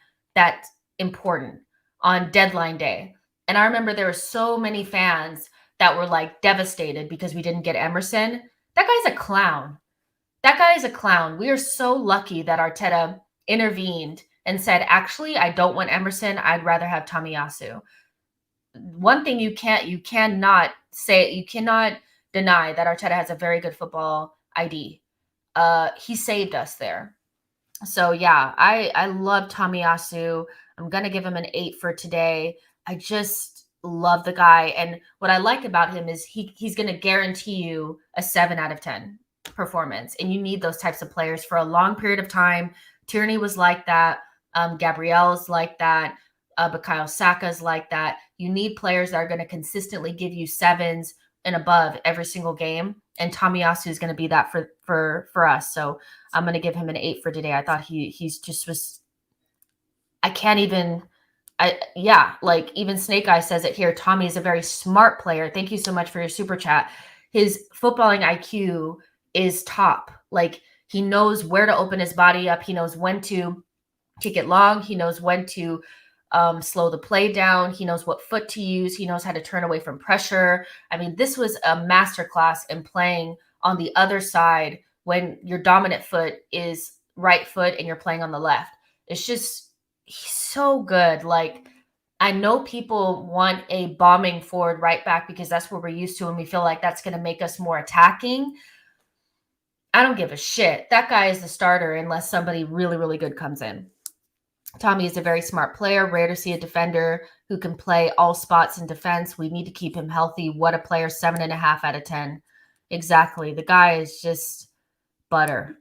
important on deadline day. And I remember there were so many fans that were like devastated because we didn't get Emerson. That guy's a clown. That guy is a clown. We are so lucky that Arteta intervened and said, actually, I don't want Emerson. I'd rather have Tomiyasu. One thing you cannot deny that Arteta has a very good football ID. He saved us there. So yeah, I love Tomiyasu. I'm gonna give him an 8 for today. I just love the guy, and what I like about him is he's gonna guarantee you a 7 out of 10 performance, and you need those types of players for a long period of time. Tierney was like that. Gabriel's like that. Bukayo Saka's like that. You need players that are going to consistently give you 7s and above every single game, and Tomiyasu is going to be that for us. So I'm going to give him an 8 for today. I thought he's just was. I can't even. Like even Snake Eye says it here. Tommy is a very smart player. Thank you so much for your super chat. His footballing IQ is top. Like he knows where to open his body up. He knows when to kick it long. He knows when to slow the play down. He knows what foot to use. He knows how to turn away from pressure. I mean, this was a masterclass in playing on the other side when your dominant foot is right foot and you're playing on the left. It's just, he's so good. Like, I know people want a bombing forward right back because that's what we're used to and we feel like that's going to make us more attacking. I don't give a shit. That guy is the starter unless somebody really, really good comes in. Tommy is a very smart player. Rare to see a defender who can play all spots in defense. We need to keep him healthy. What a player. 7.5 out of 10. Exactly. The guy is just butter.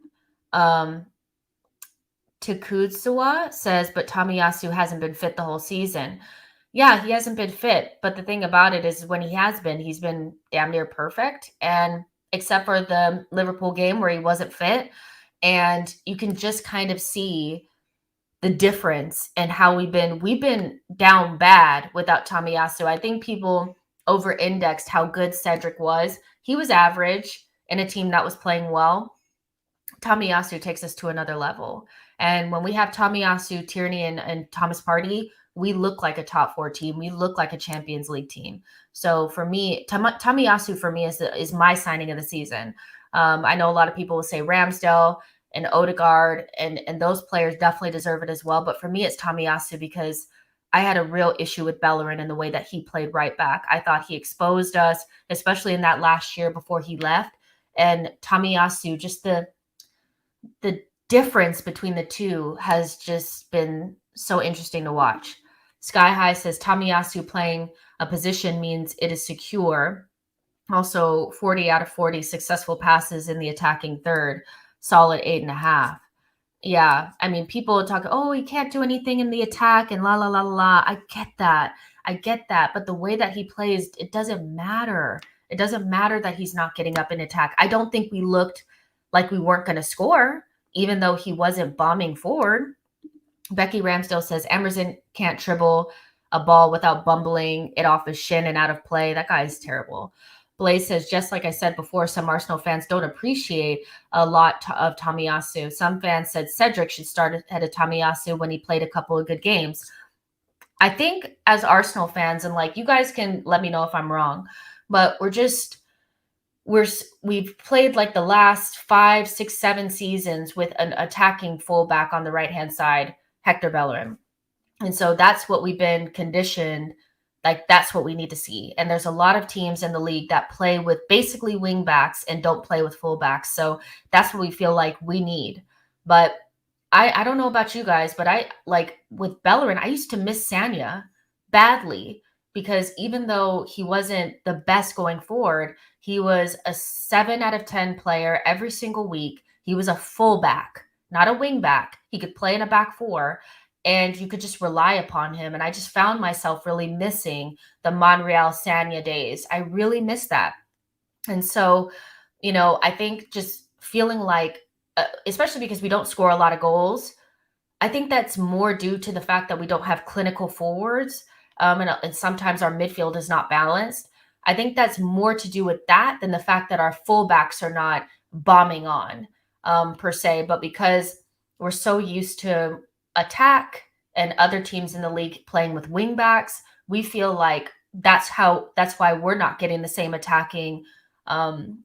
Takudzawa says, but Tomiyasu hasn't been fit the whole season. Yeah, he hasn't been fit. But the thing about it is when he has been, he's been damn near perfect. And except for the Liverpool game where he wasn't fit. And you can just kind of see the difference and how we've been down bad without Tomiyasu. I think people over-indexed how good Cedric was. He was average in a team that was playing well. Tomiyasu takes us to another level. And when we have Tomiyasu, Tierney, and Thomas Partey, we look like a top 4 team. We look like a Champions League team. So for me, Tomiyasu for me is my signing of the season. I know a lot of people will say Ramsdale and Odegaard, and those players definitely deserve it as well. But for me, it's Tomiyasu because I had a real issue with Bellerin and the way that he played right back. I thought he exposed us, especially in that last year before he left. And Tomiyasu, just the difference between the two has just been so interesting to watch. Sky High says Tomiyasu playing a position means it is secure. Also, 40 out of 40 successful passes in the attacking third. Solid 8.5. Yeah, I mean, people talk, oh, he can't do anything in the attack and la, la, la, la. I get that. But the way that he plays, it doesn't matter. It doesn't matter that he's not getting up in attack. I don't think we looked like we weren't going to score, even though he wasn't bombing forward. Becky Ramsdale says Emerson can't dribble a ball without bumbling it off his shin and out of play. That guy is terrible. Blaze says, just like I said before, some Arsenal fans don't appreciate a lot of Tomiyasu. Some fans said Cedric should start ahead of Tomiyasu when he played a couple of good games. I think as Arsenal fans, and like you guys can let me know if I'm wrong, but we've played like the last 5, 6, 7 seasons with an attacking fullback on the right-hand side, Hector Bellerin. And so that's what we've been conditioned. Like that's what we need to see. And there's a lot of teams in the league that play with basically wing backs and don't play with fullbacks. So that's what we feel like we need. But I don't know about you guys, but I like with Bellerin, I used to miss Sanya badly because even though he wasn't the best going forward, he was a 7 out of 10 player every single week. He was a fullback, not a wing back. He could play in a back 4. And you could just rely upon him. And I just found myself really missing the Monreal Sanya days. I really miss that. And so, I think just feeling like, especially because we don't score a lot of goals, I think that's more due to the fact that we don't have clinical forwards. And sometimes our midfield is not balanced. I think that's more to do with that than the fact that our fullbacks are not bombing on per se. But because we're so used to attack and other teams in the league playing with wing backs, we feel like that's why we're not getting the same attacking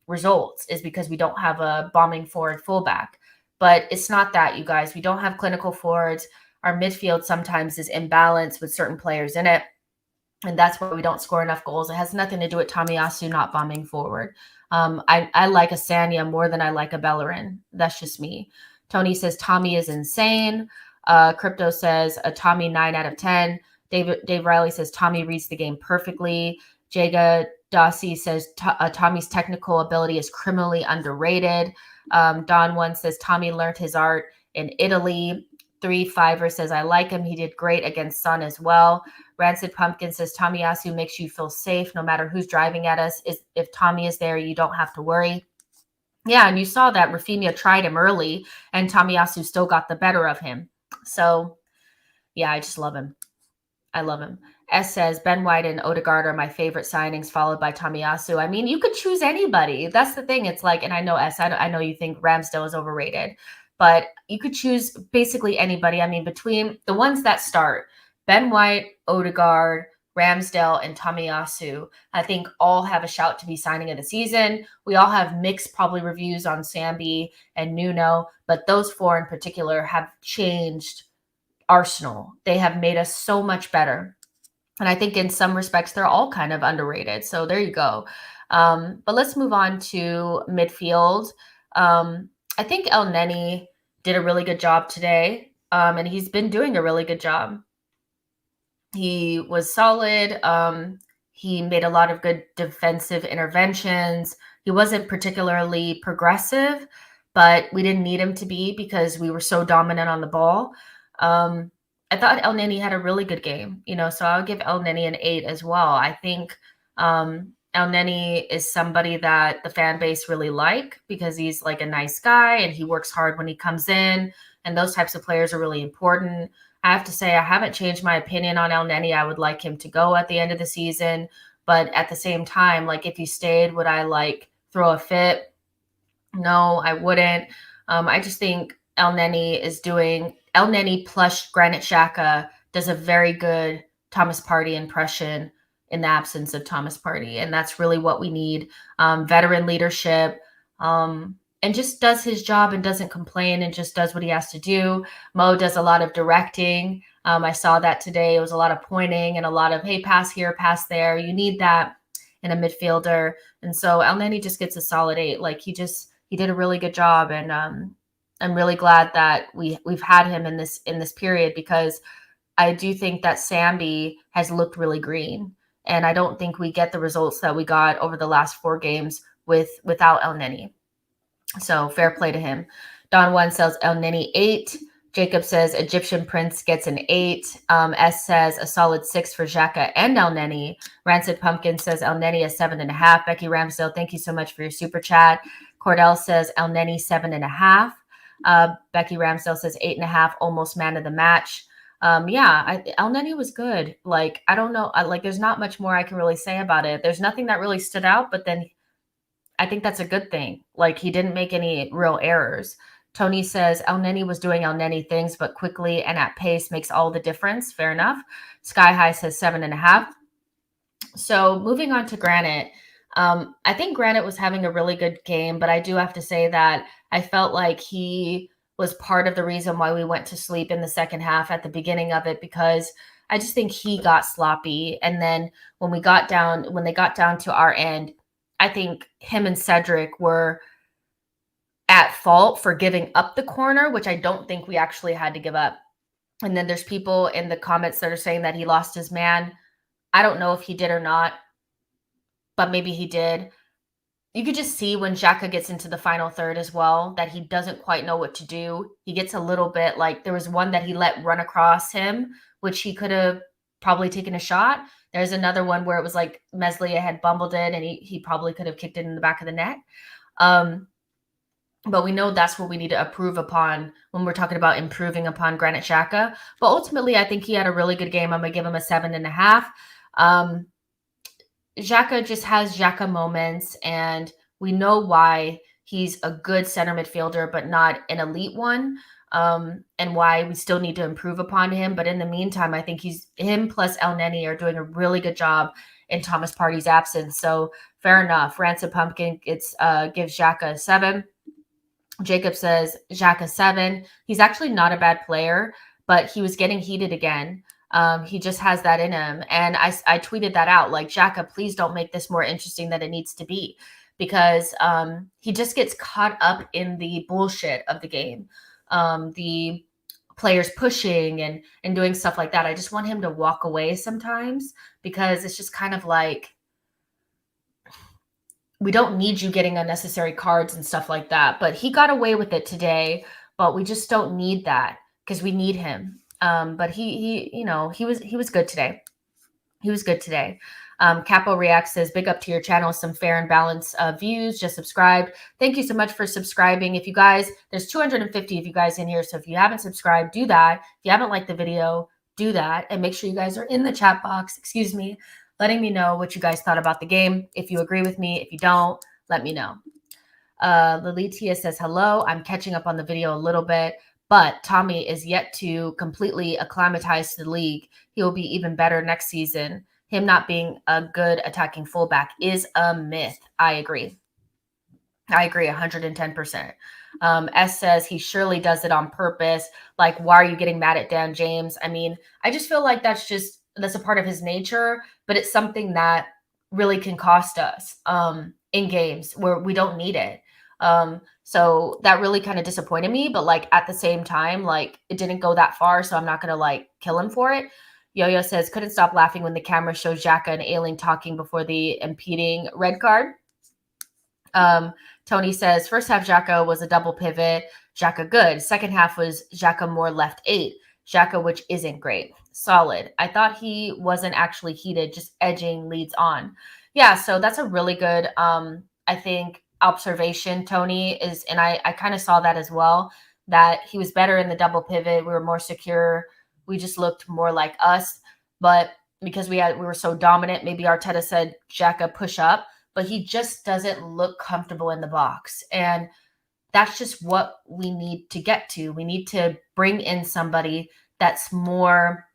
results, is because we don't have a bombing forward fullback. But it's not that, you guys. We don't have clinical forwards. Our midfield sometimes is imbalanced with certain players in it. And that's why we don't score enough goals. It has nothing to do with Tomiyasu not bombing forward. I like a Sanya more than I like a Bellerin. That's just me. Tony says Tommy is insane. Crypto says a Tommy 9 out of 10. Dave Riley says Tommy reads the game perfectly. Jaga Dossie says Tommy's technical ability is criminally underrated. Don One says Tommy learned his art in Italy. 3-5er says I like him. He did great against Sun as well. Rancid Pumpkin says Tomiyasu makes you feel safe no matter who's driving at us. If Tommy is there, you don't have to worry. Yeah, and you saw that Rafinha tried him early, and Tomiyasu still got the better of him. So, yeah, I just love him. I love him. S says Ben White and Odegaard are my favorite signings, followed by Tomiyasu. I mean, you could choose anybody. That's the thing. It's like, and I know S, I know you think Ramsdale is overrated, but you could choose basically anybody. I mean, between the ones that start, Ben White, Odegaard, Ramsdale, and Tomiyasu, I think all have a shout to be signing of the season. We all have mixed probably reviews on Sambi and Nuno, but those four in particular have changed Arsenal. They have made us so much better. And I think in some respects, they're all kind of underrated. So there you go. But let's move on to midfield. I think Elneny did a really good job today. And he's been doing a really good job. He was solid. He made a lot of good defensive interventions. He wasn't particularly progressive, but we didn't need him to be because we were so dominant on the ball. I thought Elneny had a really good game, so I'll give Elneny an 8 as well. I think Elneny is somebody that the fan base really like because he's like a nice guy and he works hard when he comes in, and those types of players are really important. I have to say, I haven't changed my opinion on Elneny. I would like him to go at the end of the season, but at the same time, like if he stayed, would I throw a fit? No, I wouldn't. I just think Elneny plus Granit Xhaka does a very good Thomas Partey impression in the absence of Thomas Partey. And that's really what we need. Veteran leadership, and just does his job and doesn't complain and just does what he has to do. Mo does a lot of directing. I saw that today. It was a lot of pointing and a lot of, hey, pass here, pass there. You need that in a midfielder. And so Elneny just gets a solid 8. He did a really good job. And I'm really glad that we've had him in this period, because I do think that Sambi has looked really green. And I don't think we get the results that we got over the last 4 games without Elneny. So fair play to him. Don One says Elneny 8. Jacob says Egyptian Prince gets an 8. S says a solid 6 for Xhaka and Elneny. Rancid Pumpkin says Elneny a 7.5. Becky Ramsdale, thank you so much for your super chat. Cordell says Elneny 7.5. Becky Ramsdale says 8.5, almost man of the match. Elneny was good. I don't know. There's not much more I can really say about it. There's nothing that really stood out, but then I think that's a good thing. He didn't make any real errors. Tony says Elneny was doing Elneny things, but quickly and at pace makes all the difference. Fair enough. Sky High says 7.5. So moving on to Granit. I think Granit was having a really good game, but I do have to say that I felt like he was part of the reason why we went to sleep in the second half at the beginning of it, because I just think he got sloppy. And then when they got down to our end, I think him and Cedric were at fault for giving up the corner, which I don't think we actually had to give up. And then there's people in the comments that are saying that he lost his man. I don't know if he did or not, but maybe he did. You could just see when Xhaka gets into the final third as well that he doesn't quite know what to do. He gets a little bit there was one that he let run across him, which he could have probably taken a shot. There's another one where it was Meslier had bumbled it and he probably could have kicked it in the back of the net. But we know that's what we need to improve upon when we're talking about improving upon Granit Xhaka. But ultimately, I think he had a really good game. I'm going to give him a 7.5. Xhaka just has Xhaka moments, and we know why he's a good center midfielder, but not an elite one. And why we still need to improve upon him. But in the meantime, I think him plus Elneny are doing a really good job in Thomas Partey's absence. So fair enough. Rancid Pumpkin gives Xhaka a 7. Jacob says Xhaka 7. He's actually not a bad player, but he was getting heated again. He just has that in him. And I tweeted that out, like, Xhaka, please don't make this more interesting than it needs to be, because he just gets caught up in the bullshit of the game. The players pushing and doing stuff like that. I just want him to walk away sometimes, because it's just kind of like, we don't need you getting unnecessary cards and stuff like that. But he got away with it today, but we just don't need that, because we need him. But he was good today. He was good today. Capo React says, big up to your channel, some fair and balanced views, just subscribed. Thank you so much for subscribing. If you guys, there's 250 of you guys in here, so if you haven't subscribed, do that. If you haven't liked the video, do that. And make sure you guys are in the chat box, letting me know what you guys thought about the game. If you agree with me, if you don't, let me know. Lilitia says, hello, I'm catching up on the video a little bit, but Tommy is yet to completely acclimatize to the league. He will be even better next season. Him not being a good attacking fullback is a myth. I agree 110%. S says he surely does it on purpose. Like, why are you getting mad at Dan James? I mean, I just feel like that's a part of his nature, but it's something that really can cost us in games where we don't need it. So that really kind of disappointed me, but like at the same time, like, it didn't go that far, so I'm not gonna like kill him for it. Yo-Yo says, couldn't stop laughing when the camera shows Xhaka and Ailing talking before the impeding red card. Tony says, first half Xhaka was a double pivot. Xhaka good. Second half was Xhaka more left 8. Xhaka, which isn't great. Solid. I thought he wasn't actually heated, just edging Leeds on. Yeah, so that's a really good, I think, observation, Tony, and I kind of saw that as well, that he was better in the double pivot. We were more secure. We just looked more like us. But because we were so dominant, maybe Arteta said, Xhaka, push up. But he just doesn't look comfortable in the box. And that's just what we need to get to. We need to bring in somebody that's more,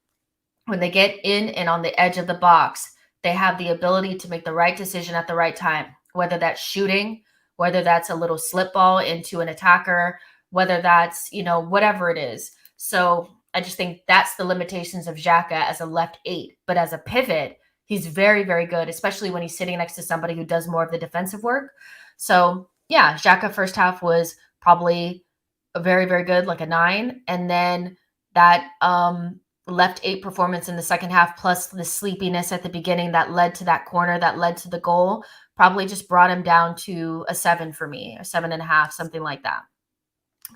when they get in and on the edge of the box, they have the ability to make the right decision at the right time, whether that's shooting, whether that's a little slip ball into an attacker, whether that's, whatever it is. So I just think that's the limitations of Xhaka as a left 8. But as a pivot, he's very, very good, especially when he's sitting next to somebody who does more of the defensive work. So yeah, Xhaka first half was probably a very, very good, like a 9. And then that left 8 performance in the second half, plus the sleepiness at the beginning that led to that corner, that led to the goal, probably just brought him down to a 7 for me, a 7.5, something like that.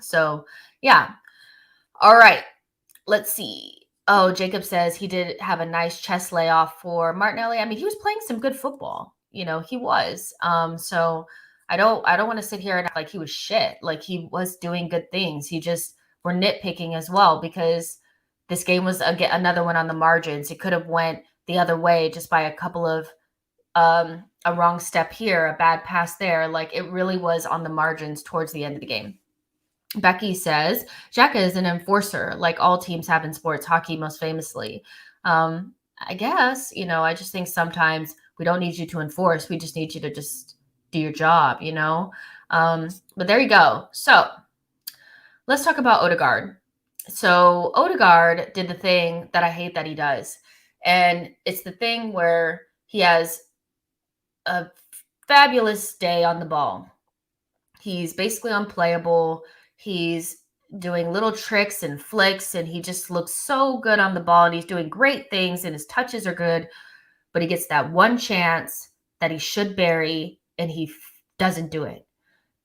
So yeah. All right. Let's see. Oh, Jacob says he did have a nice chest layoff for Martinelli. I mean, he was playing some good football. He was. So I don't want to sit here and act like he was shit. Like, he was doing good things. He just, we're nitpicking as well, because this game was another one on the margins. It could have went the other way just by a couple of a wrong step here, a bad pass there. Like, it really was on the margins towards the end of the game. Becky says, Xhaka is an enforcer, like all teams have in sports, hockey most famously. I guess, I just think sometimes we don't need you to enforce. We just need you to just do your job, But there you go. So let's talk about Odegaard. So Odegaard did the thing that I hate that he does. And it's the thing where he has a fabulous day on the ball. He's basically unplayable. He's doing little tricks and flicks, and he just looks so good on the ball, and he's doing great things, and his touches are good, but he gets that one chance that he should bury, and he doesn't do it.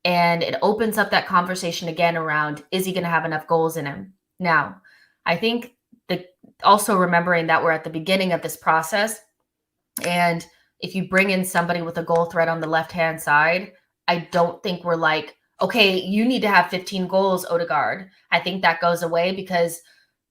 And it opens up that conversation again around, is he going to have enough goals in him? Now, I think also remembering that we're at the beginning of this process, and if you bring in somebody with a goal threat on the left-hand side, I don't think we're like, okay, you need to have 15 goals, Odegaard. I think that goes away, because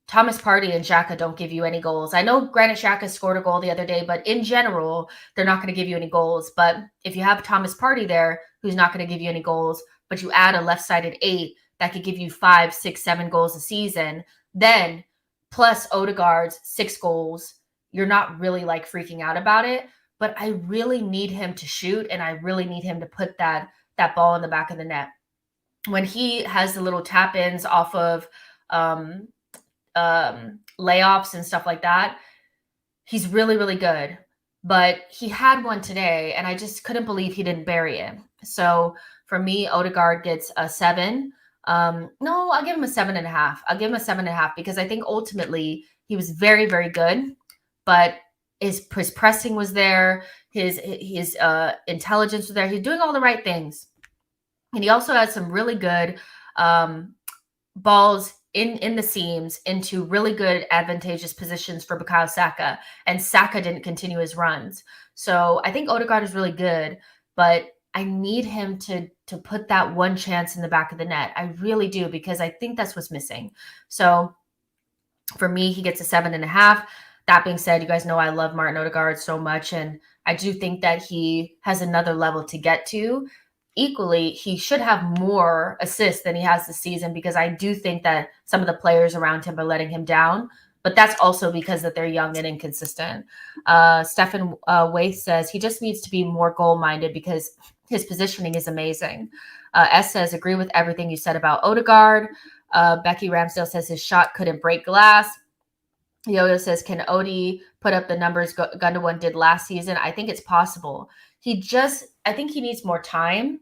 Thomas Partey and Xhaka don't give you any goals. I know Granit Xhaka scored a goal the other day, but in general, they're not going to give you any goals. But if you have Thomas Partey there, who's not going to give you any goals, but you add a left-sided 8 that could give you 5, 6, 7 goals a season, then plus Odegaard's 6 goals, you're not really like freaking out about it. But I really need him to shoot, and I really need him to put that ball in the back of the net. When he has the little tap-ins off of layoffs and stuff like that, he's really, really good. But he had one today, and I just couldn't believe he didn't bury it. So for me, Odegaard gets a 7. No, I'll give him a 7.5. I'll give him a 7.5 because I think ultimately he was very, very good, but his pressing was there, his intelligence was there. He's doing all the right things, and he also had some really good balls in the seams into really good advantageous positions for Bukayo Saka, and Saka didn't continue his runs. So I think Odegaard is really good, but I need him to put that one chance in the back of the net. I really do, because I think that's what's missing. So for me, he gets a 7.5. That being said, you guys know I love Martin Odegaard so much, and I do think that he has another level to get to. Equally, he should have more assists than he has this season, because I do think that some of the players around him are letting him down, but that's also because that they're young and inconsistent. Stefan Waith says he just needs to be more goal-minded because his positioning is amazing. S says, agree with everything you said about Odegaard. Becky Ramsdale says his shot couldn't break glass. Yo-Yo says, can Odie put up the numbers Gundogan did last season? I think it's possible. I think he needs more time.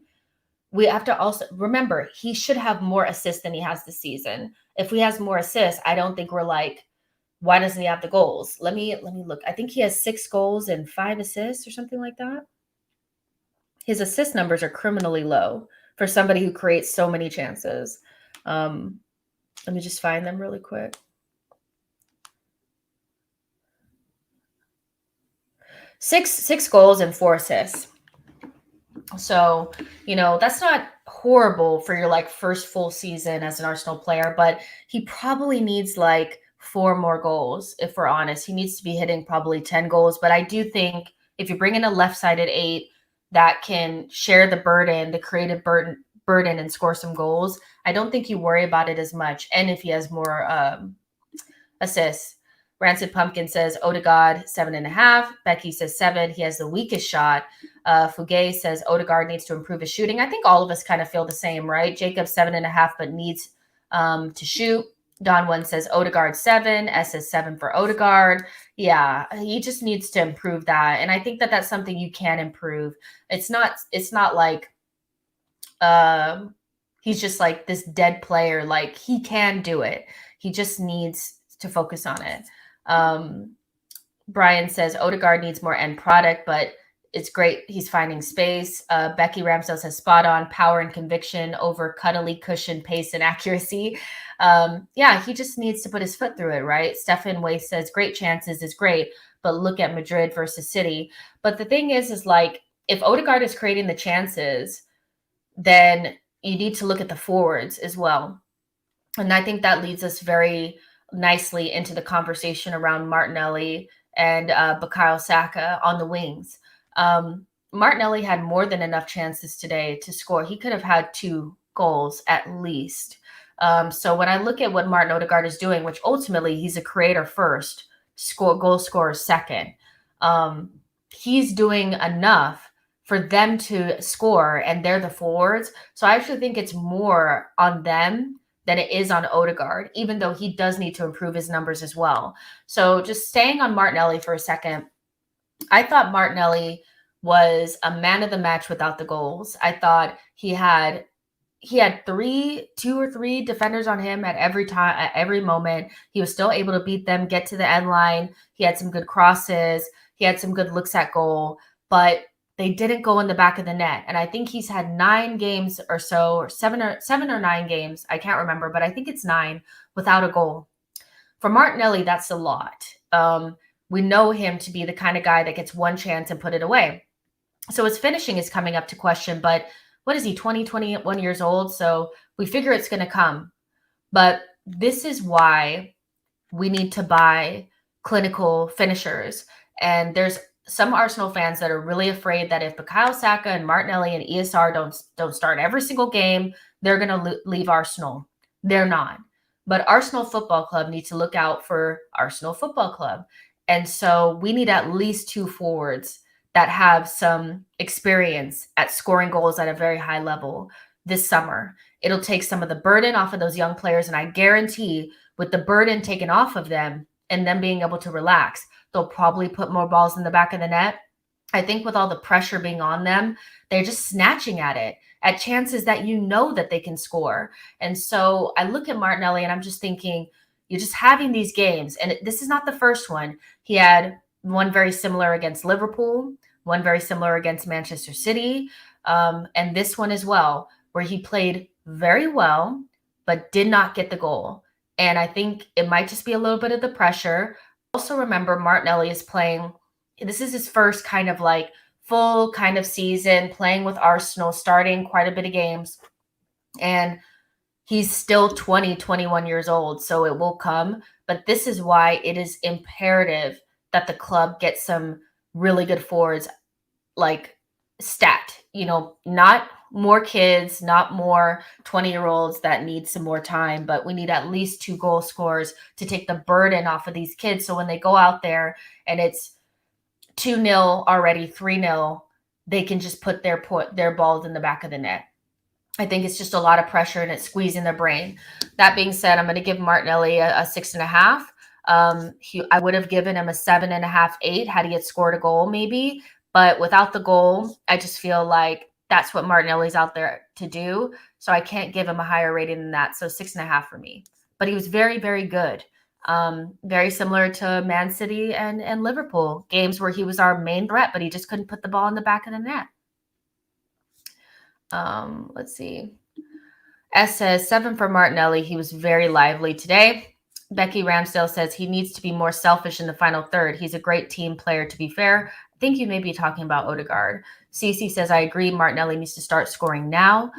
We have to also remember he should have more assists than he has this season. If he has more assists, I don't think we're like, why doesn't he have the goals? Let me look. I think he has 6 goals and 5 assists or something like that. His assist numbers are criminally low for somebody who creates so many chances. Let me just find them really quick. 6 goals and 4 assists. So, that's not horrible for your like first full season as an Arsenal player, but he probably needs like 4 more goals. If we're honest, he needs to be hitting probably 10 goals. But I do think if you bring in a left-sided 8 that can share the burden, the creative burden and score some goals, I don't think you worry about it as much. And if he has more assists. Rancid Pumpkin says Odegaard 7.5. Becky says 7. He has the weakest shot. Fugay says Odegaard needs to improve his shooting. I think all of us kind of feel the same, right? Jacob 7.5, but needs to shoot. Don One says Odegaard 7. S says 7 for Odegaard. Yeah, he just needs to improve that, and I think that that's something you can improve. It's not like he's just like this dead player. Like, he can do it. He just needs to focus on it. Brian says Odegaard needs more end product, but it's great. He's finding space. Becky Ramsdale says spot on, power and conviction over cuddly cushion, pace and accuracy. Yeah, he just needs to put his foot through it, right? Stefan Waith says great chances is great, but look at Madrid versus City. But the thing is like, if Odegaard is creating the chances, then you need to look at the forwards as well. And I think that leads us very nicely into the conversation around Martinelli and Bukayo Saka on the wings. Martinelli had more than enough chances today to score. He could have had 2 goals at least. So when I look at what Martin Odegaard is doing, which ultimately he's a creator first, goal scorer second, he's doing enough for them to score, and they're the forwards. So I actually think it's more on them than it is on Odegaard, even though he does need to improve his numbers as well. So just staying on Martinelli for a second, I thought Martinelli was a man of the match without the goals. I thought he had 2 or 3 defenders on him at every time, at every moment. He was still able to beat them, get to the end line. He had some good crosses. He had some good looks at goal, but they didn't go in the back of the net. And I think he's had 9 games or so, or 7 or 9 games. I can't remember, but I think it's 9 without a goal. For Martinelli, that's a lot. We know him to be the kind of guy that gets one chance and put it away. So his finishing is coming up to question, but what is he, 21 years old? So we figure it's going to come. But this is why we need to buy clinical finishers. And there's some Arsenal fans that are really afraid that if Bukayo Saka and Martinelli and ESR don't start every single game, they're going to leave Arsenal. They're not. But Arsenal Football Club needs to look out for Arsenal Football Club. And so we need at least 2 forwards that have some experience at scoring goals at a very high level this summer. It'll take some of the burden off of those young players. And I guarantee with the burden taken off of them and them being able to relax, they'll probably put more balls in the back of the net. I think with all the pressure being on them, they're just snatching at it, at chances that you know that they can score. And so I look at Martinelli and I'm just thinking, you're just having these games. And this is not the first one. He had one very similar against Liverpool, one very similar against Manchester City, and this one as well, where he played very well, but did not get the goal. And I think it might just be a little bit of the pressure. Also remember Martinelli is playing, this is his first kind of like full kind of season playing with Arsenal, starting quite a bit of games. And he's still 20, 21 years old, so it will come. But this is why it is imperative that the club get some really good forwards, like stat, not more kids, not more 20-year-olds that need some more time, but we need at least 2 goal scorers to take the burden off of these kids. So when they go out there and it's 2-0 already, 3-0, they can just put their balls in the back of the net. I think it's just a lot of pressure and it's squeezing their brain. That being said, I'm going to give Martinelli a 6.5. I would have given him a 7.5, 8 had he had scored a goal maybe. But without the goal, I just feel like that's what Martinelli's out there to do. So I can't give him a higher rating than that. So 6.5 for me. But he was very, very good. Very similar to Man City and Liverpool, games where he was our main threat, but he just couldn't put the ball in the back of the net. Let's see. S says 7 for Martinelli. He was very lively today. Becky Ramsdale says he needs to be more selfish in the final third. He's a great team player, to be fair. I think you may be talking about Odegaard. Cece says, I agree. Martinelli needs to start scoring now.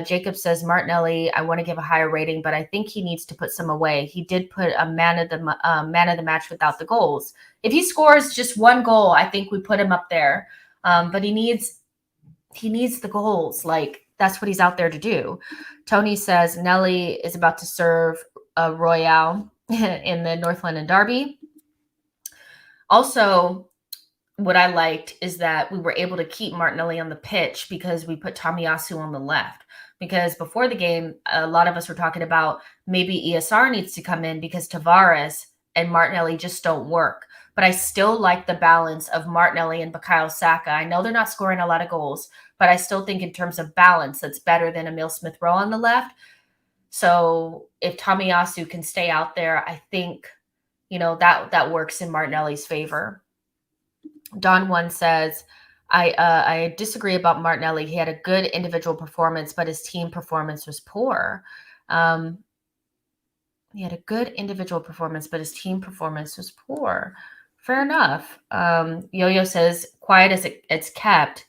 Jacob says, Martinelli, I want to give a higher rating, but I think he needs to put some away. He did put a man of the match without the goals. If he scores just 1 goal, I think we put him up there. But he needs the goals. Like, that's what he's out there to do. Tony says Nelly is about to serve a Royale in the North London Derby. Also, what I liked is that we were able to keep Martinelli on the pitch because we put Tomiyasu on the left. Because before the game, a lot of us were talking about maybe ESR needs to come in because Tavares and Martinelli just don't work. But I still like the balance of Martinelli and Bukayo Saka. I know they're not scoring a lot of goals, but I still think in terms of balance, that's better than Emile Smith-Rowe on the left. So if Tomiyasu can stay out there, I think, that works in Martinelli's favor. Don One says, I disagree about Martinelli. He had a good individual performance, but his team performance was poor. He had a good individual performance, but his team performance was poor. Fair enough. Yo-Yo says, quiet as it's kept.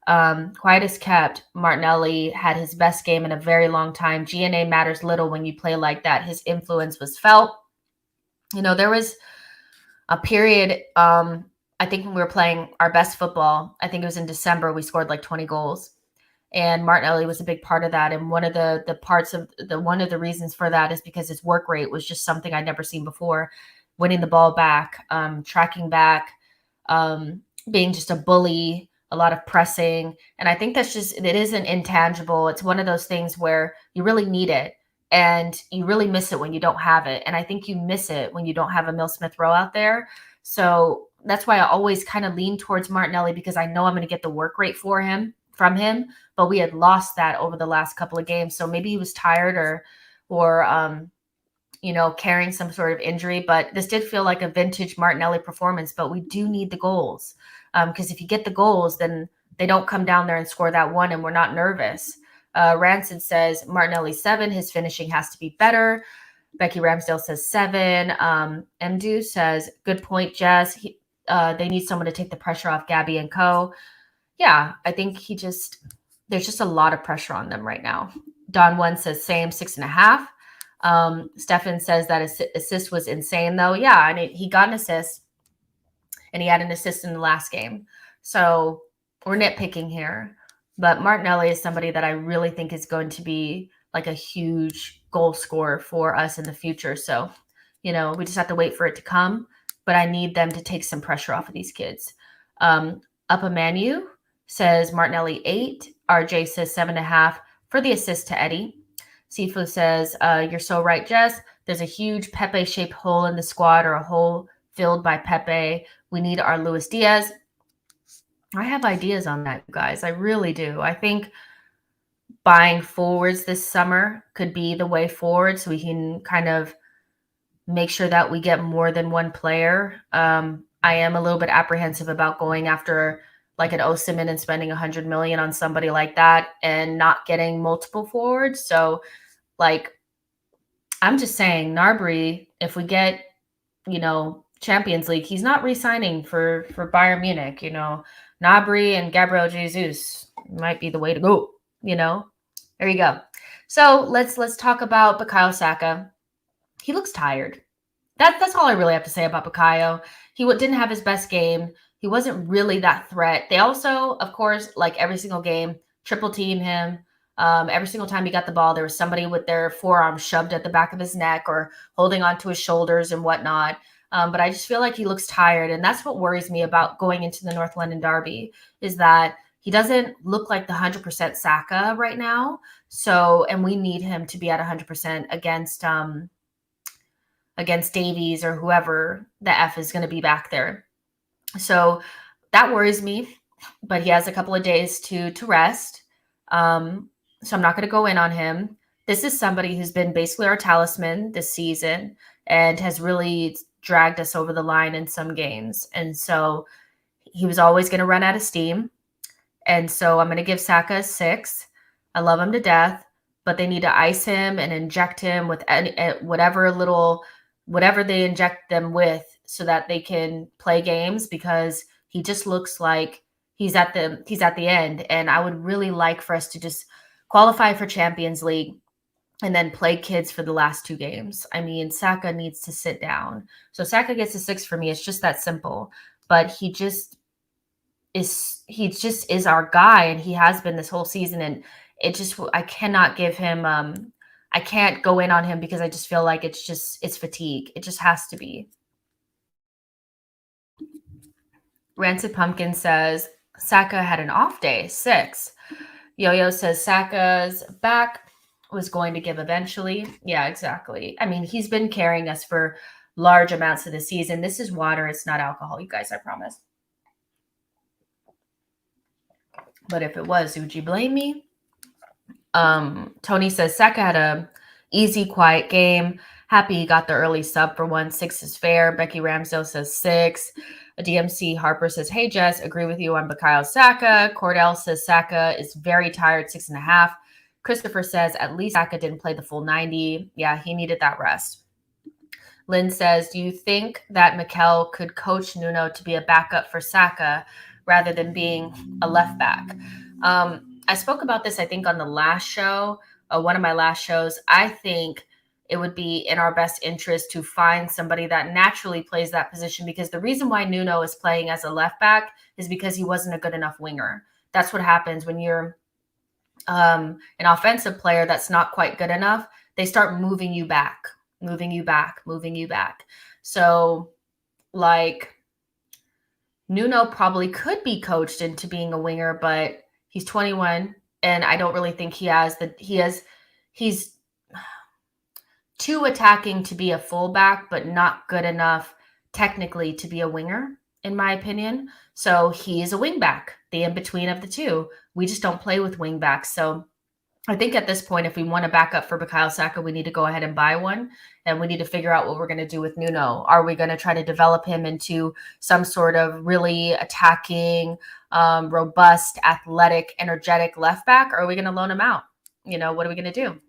Quiet as kept. Martinelli had his best game in a very long time. GNA matters little when you play like that. His influence was felt. There was a period, I think when we were playing our best football, I think it was in December, we scored like 20 goals. And Martinelli was a big part of that. And one of the reasons for that is because his work rate was just something I'd never seen before. Winning the ball back, tracking back, being just a bully, a lot of pressing. And I think it isn't intangible. It's one of those things where you really need it and you really miss it when you don't have it. And I think you miss it when you don't have Emile Smith-Rowe out there. So that's why I always kind of lean towards Martinelli, because I know I'm going to get the work rate from him, but we had lost that over the last couple of games. So maybe he was tired or carrying some sort of injury, but this did feel like a vintage Martinelli performance, but we do need the goals. Because if you get the goals, then they don't come down there and score that one and we're not nervous. Rancid says Martinelli 7, his finishing has to be better. Becky Ramsdale says 7. Mdu says, good point, Jess. They need someone to take the pressure off Gabby and co. Yeah, I think there's just a lot of pressure on them right now. Don One says same, 6.5. Stefan says that assist was insane though. Yeah, he got an assist. and he had an assist in the last game. So we're nitpicking here. But Martinelli is somebody that I really think is going to be like a huge goal scorer for us in the future. So, we just have to wait for it to come. But I need them to take some pressure off of these kids. Upamanu says Martinelli 8. RJ says 7.5 for the assist to Eddie. Sifu says, you're so right, Jess. There's a huge Pepe-shaped hole in the squad, or a hole filled by Pepe. We need our Luis Diaz. I have ideas on that, guys. I really do. I think buying forwards this summer could be the way forward, so we can kind of make sure that we get more than one player. I am a little bit apprehensive about going after like an Osimhen and spending 100 million on somebody like that and not getting multiple forwards. So, like, I'm just saying, Gnabry, if we get, Champions League, he's not re-signing for Bayern Munich. Gnabry and Gabriel Jesus might be the way to go. There you go. So let's talk about Bukayo Saka. He looks tired. That's all I really have to say about Bukayo. He didn't have his best game. He wasn't really that threat. They also, of course, like every single game, triple team him. Every single time he got the ball, there was somebody with their forearm shoved at the back of his neck or holding onto his shoulders and whatnot. But I just feel like he looks tired. And that's what worries me about going into the North London Derby, is that he doesn't look like the 100% Saka right now. So, and we need him to be at 100% against Davies or whoever the F is going to be back there. So that worries me, but he has a couple of days to rest. So I'm not going to go in on him. This is somebody who's been basically our talisman this season and has really dragged us over the line in some games. And so he was always going to run out of steam. And so I'm going to give Saka a 6. I love him to death, but they need to ice him and inject him with whatever they inject them with so that they can play games, because he just looks like he's at the end. And I would really like for us to just qualify for Champions League and then play kids for the last 2 games. I mean, Saka needs to sit down. So Saka gets a 6 for me. It's just that simple. But he just is our guy, and he has been this whole season. And I cannot give him I can't go in on him because I just feel like it's fatigue. It just has to be. Rancid Pumpkin says Saka had an off day, 6. Yo-Yo says Saka's back, was going to give eventually. Yeah, exactly. I mean, he's been carrying us for large amounts of the season. This is water. It's not alcohol, you guys, I promise. But if it was, would you blame me? Tony says Saka had a easy, quiet game. Happy he got the early sub for 1. 6 is fair. Becky Ramsdale says 6. A DMC Harper says, hey, Jess, agree with you on Bukayo Saka. Cordell says Saka is very tired, 6.5. Christopher says at least Saka didn't play the full 90. Yeah, he needed that rest. Lynn says, do you think that Mikel could coach Nuno to be a backup for Saka rather than being a left back? I spoke about this, I think, on the last show, one of my last shows. I think it would be in our best interest to find somebody that naturally plays that position, because the reason why Nuno is playing as a left back is because he wasn't a good enough winger. That's what happens when you're an offensive player that's not quite good enough. They start moving you back. So, like, Nuno probably could be coached into being a winger, but he's 21, and I don't really think he's too attacking to be a fullback, but not good enough technically to be a winger, in my opinion. So he is a wingback, the in-between of the two. We just don't play with wingbacks. So I think at this point, if we want to back up for Bukayo Saka, we need to go ahead and buy one, and we need to figure out what we're going to do with Nuno. Are we going to try to develop him into some sort of really attacking, robust, athletic, energetic left back, or are we going to loan him out? What are we going to do?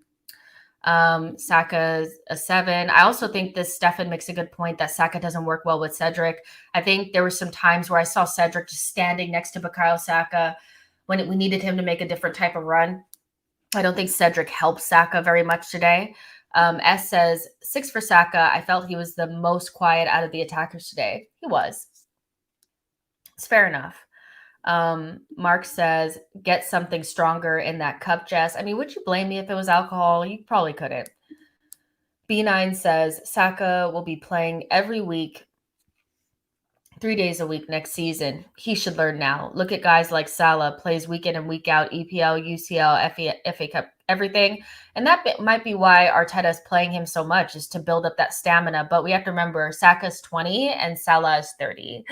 Saka's a 7. I also think Stefan makes a good point that Saka doesn't work well with Cedric. I think there were some times where I saw Cedric just standing next to Bukayo Saka when we needed him to make a different type of run. I don't think Cedric helped Saka very much today. S says 6 for Saka. I felt he was the most quiet out of the attackers today. He was. It's fair enough. Mark says, get something stronger in that cup, Jess. I mean, would you blame me if it was alcohol? You probably couldn't. B9 says, Saka will be playing every week, 3 days a week next season. He should learn now. Look at guys like Salah, plays week in and week out, EPL, UCL, FA Cup, everything. And that might be why Arteta's playing him so much, is to build up that stamina. But we have to remember, Saka's 20 and Salah is 30.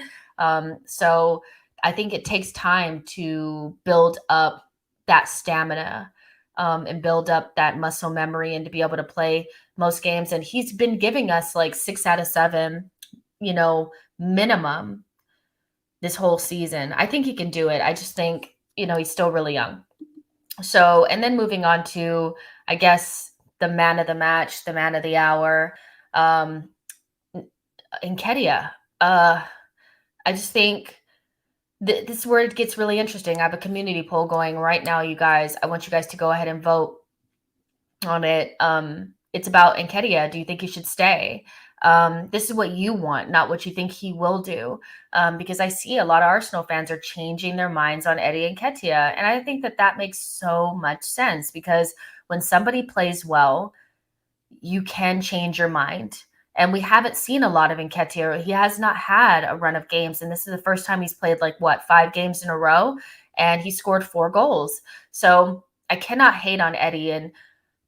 So I think it takes time to build up that stamina and build up that muscle memory and to be able to play most games. And he's been giving us like 6 out of 7, minimum this whole season. I think he can do it. I just think, he's still really young. So, and then moving on to, I guess, the man of the match, the man of the hour, Nketiah. I just think this is where it gets really interesting. I have a community poll going right now, you guys. I want you guys to go ahead and vote on it. It's about Nketiah. Do you think he should stay? This is what you want, not what you think he will do. Because I see a lot of Arsenal fans are changing their minds on Eddie Nketiah. And I think that makes so much sense, because when somebody plays well, you can change your mind. And we haven't seen a lot of Nketiah. He has not had a run of games. And this is the first time he's played 5 games in a row. And he scored 4 goals. So I cannot hate on Eddie. And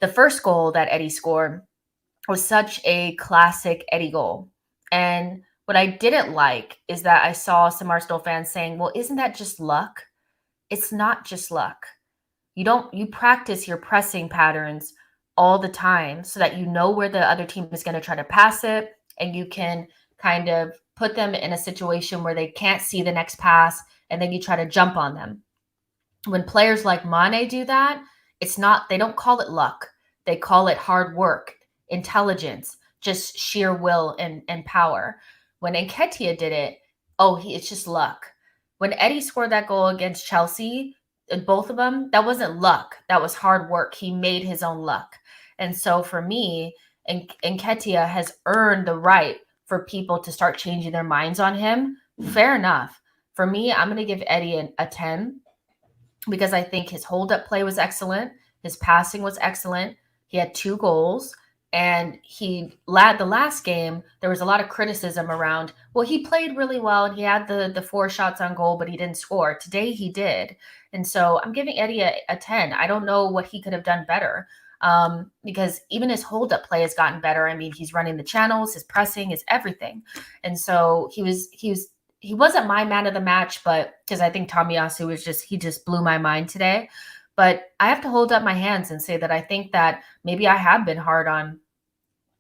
the first goal that Eddie scored was such a classic Eddie goal. And what I didn't like is that I saw some Arsenal fans saying, well, isn't that just luck? It's not just luck. You practice your pressing patterns all the time so that you know where the other team is going to try to pass it, and you can kind of put them in a situation where they can't see the next pass, and then you try to jump on them. When players like Mane do that, they don't call it luck. They call it hard work, intelligence, just sheer will and power. When Nketiah did it, it's just luck. When Eddie scored that goal against Chelsea, both of them, that wasn't luck. That was hard work. He made his own luck. And so for me, Nketiah has earned the right for people to start changing their minds on him. Fair enough. For me, I'm going to give Eddie a 10, because I think his hold-up play was excellent. His passing was excellent. He had 2 goals. And the last game, there was a lot of criticism around, well, he played really well and he had the 4 shots on goal, but he didn't score. Today he did. And so I'm giving Eddie a 10. I don't know what he could have done better, because even his hold-up play has gotten better. I mean, he's running the channels, his pressing, his everything. And so he wasn't my man of the match, but because I think Tomiyasu he just blew my mind today. But I have to hold up my hands and say that I think that maybe I have been hard on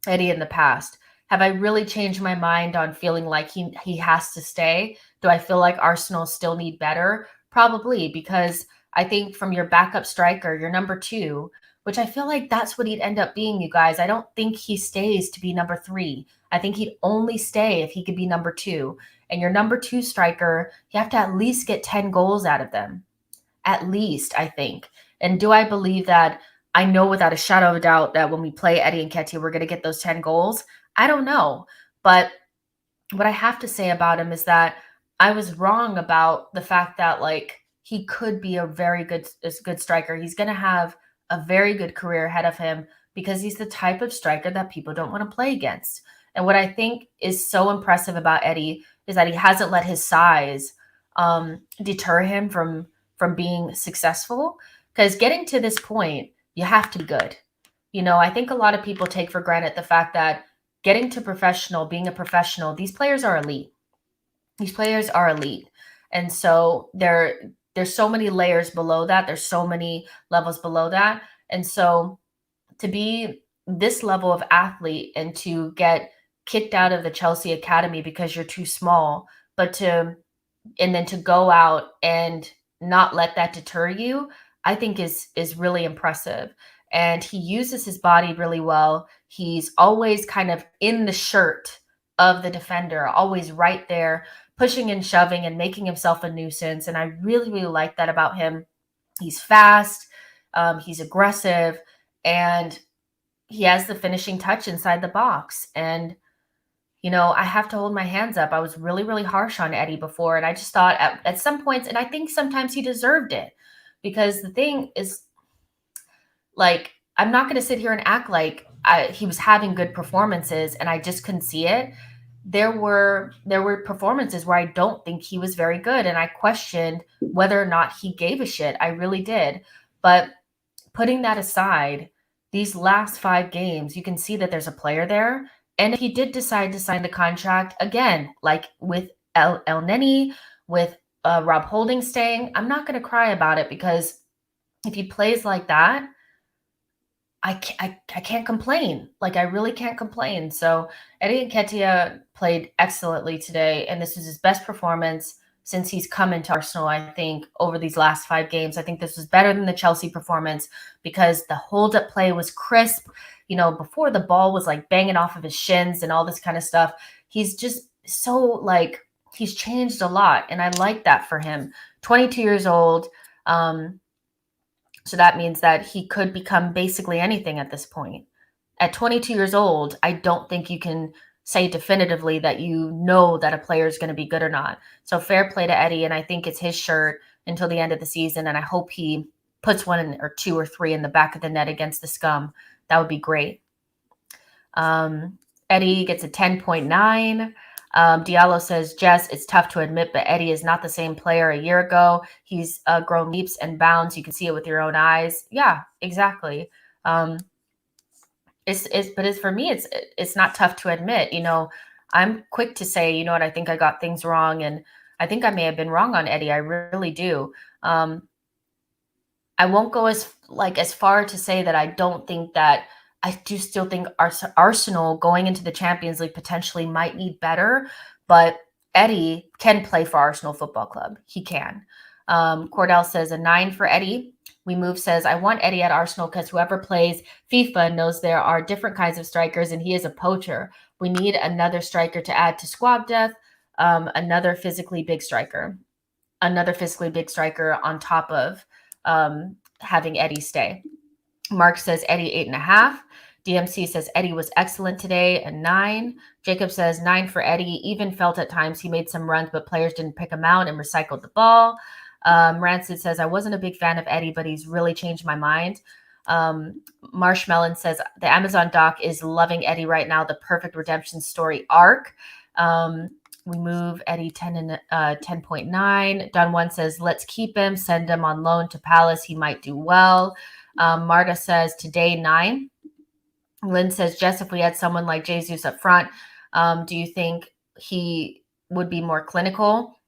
Eddie in the past. Have I really changed my mind on feeling like he has to stay? Do I feel like Arsenal still need better? Probably, because I think from your backup striker, your number 2, which I feel like that's what he'd end up being, you guys. I don't think he stays to be number 3. I think he'd only stay if he could be number 2. And your number 2 striker, you have to at least get 10 goals out of them. At least, I think. And do I believe that? I know without a shadow of a doubt that when we play Eddie Nketiah, we're going to get those 10 goals. I don't know. But what I have to say about him is that I was wrong about the fact that he could be a very good striker. He's going to have a very good career ahead of him, because he's the type of striker that people don't want to play against. And what I think is so impressive about Eddie is that he hasn't let his size deter him from being successful. Because getting to this point, you have to be good. I think a lot of people take for granted the fact that getting to being a professional, these players are elite. These players are elite. And so there's so many layers below that. There's so many levels below that. And so to be this level of athlete and to get kicked out of the Chelsea Academy because you're too small, and then to go out and not let that deter you, I think is really impressive. And he uses his body really well. He's always kind of in the shirt of the defender, always right there, pushing and shoving and making himself a nuisance. And I really, really like that about him. He's fast, he's aggressive, and he has the finishing touch inside the box. And I have to hold my hands up. I was really, really harsh on Eddie before. And I just thought at some points, and I think sometimes he deserved it, because the thing is, like, I'm not going to sit here and act like he was having good performances and I just couldn't see it. There were performances where I don't think he was very good, and I questioned whether or not he gave a shit. I really did. But putting that aside, these last 5 games, you can see that there's a player there. And if he did decide to sign the contract again, like with Elneny, with Rob Holding staying, I'm not going to cry about it, because if he plays like that, I can't complain. Like, I really can't complain. So Eddie Nketiah played excellently today, and this was his best performance since he's come into Arsenal, I think, over these last 5 games. I think this was better than the Chelsea performance, because the hold-up play was crisp. Before, the ball was like banging off of his shins and all this kind of stuff. He's just so, like, he's changed a lot, and I like that for him. 22 years old. So that means that he could become basically anything at this point. At 22 years old, I don't think you can say definitively that that a player is going to be good or not. So fair play to Eddie, and I think it's his shirt until the end of the season, and I hope he puts 1 or 2 or 3 in the back of the net against the scum. That would be great. Eddie gets a 10.9. Diallo says, Jess, it's tough to admit, but Eddie is not the same player a year ago. He's grown leaps and bounds. You can see it with your own eyes. Yeah, exactly. But for me, it's not tough to admit. I'm quick to say, what, I think I got things wrong, and I think I may have been wrong on Eddie. I really do. I won't go as far to say that I don't think that. I do still think Arsenal going into the Champions League potentially might need better, but Eddie can play for Arsenal Football Club. He can. Cordell says a 9 for Eddie. We Move says, I want Eddie at Arsenal because whoever plays FIFA knows there are different kinds of strikers, and he is a poacher. We need another striker to add to squad depth, another physically big striker on top of having Eddie stay. Mark says Eddie 8.5. DMC says Eddie was excellent today, a 9. Jacob says 9 for Eddie. Even felt at times he made some runs, but players didn't pick him out and recycled the ball. Rancid says I wasn't a big fan of Eddie, but he's really changed my mind. Marshmelon says the Amazon doc is loving Eddie right now. The perfect redemption story arc. We Move Eddie 10.9. Don One says let's keep him. Send him on loan to Palace. He might do well. Marta says today 9. Lynn says, Jess, if we had someone like Jesus up front, do you think he would be more clinical?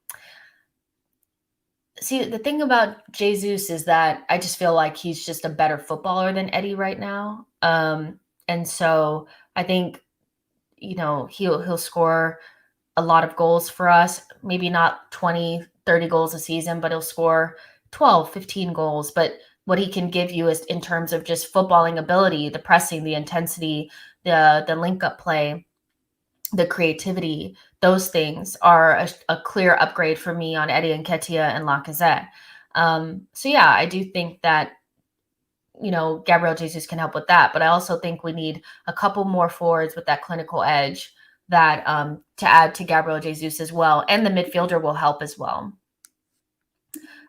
See, the thing about Jesus is that I just feel like he's just a better footballer than Eddie right now. And so I think, he'll score a lot of goals for us, maybe not 20, 30 goals a season, but he'll score 12, 15 goals. But what he can give you is in terms of just footballing ability, the pressing, the intensity, the link-up play, the creativity, those things are a clear upgrade for me on Eddie Nketiah and Lacazette. So yeah, I do think that, Gabriel Jesus can help with that. But I also think we need a couple more forwards with that clinical edge that to add to Gabriel Jesus as well. And the midfielder will help as well.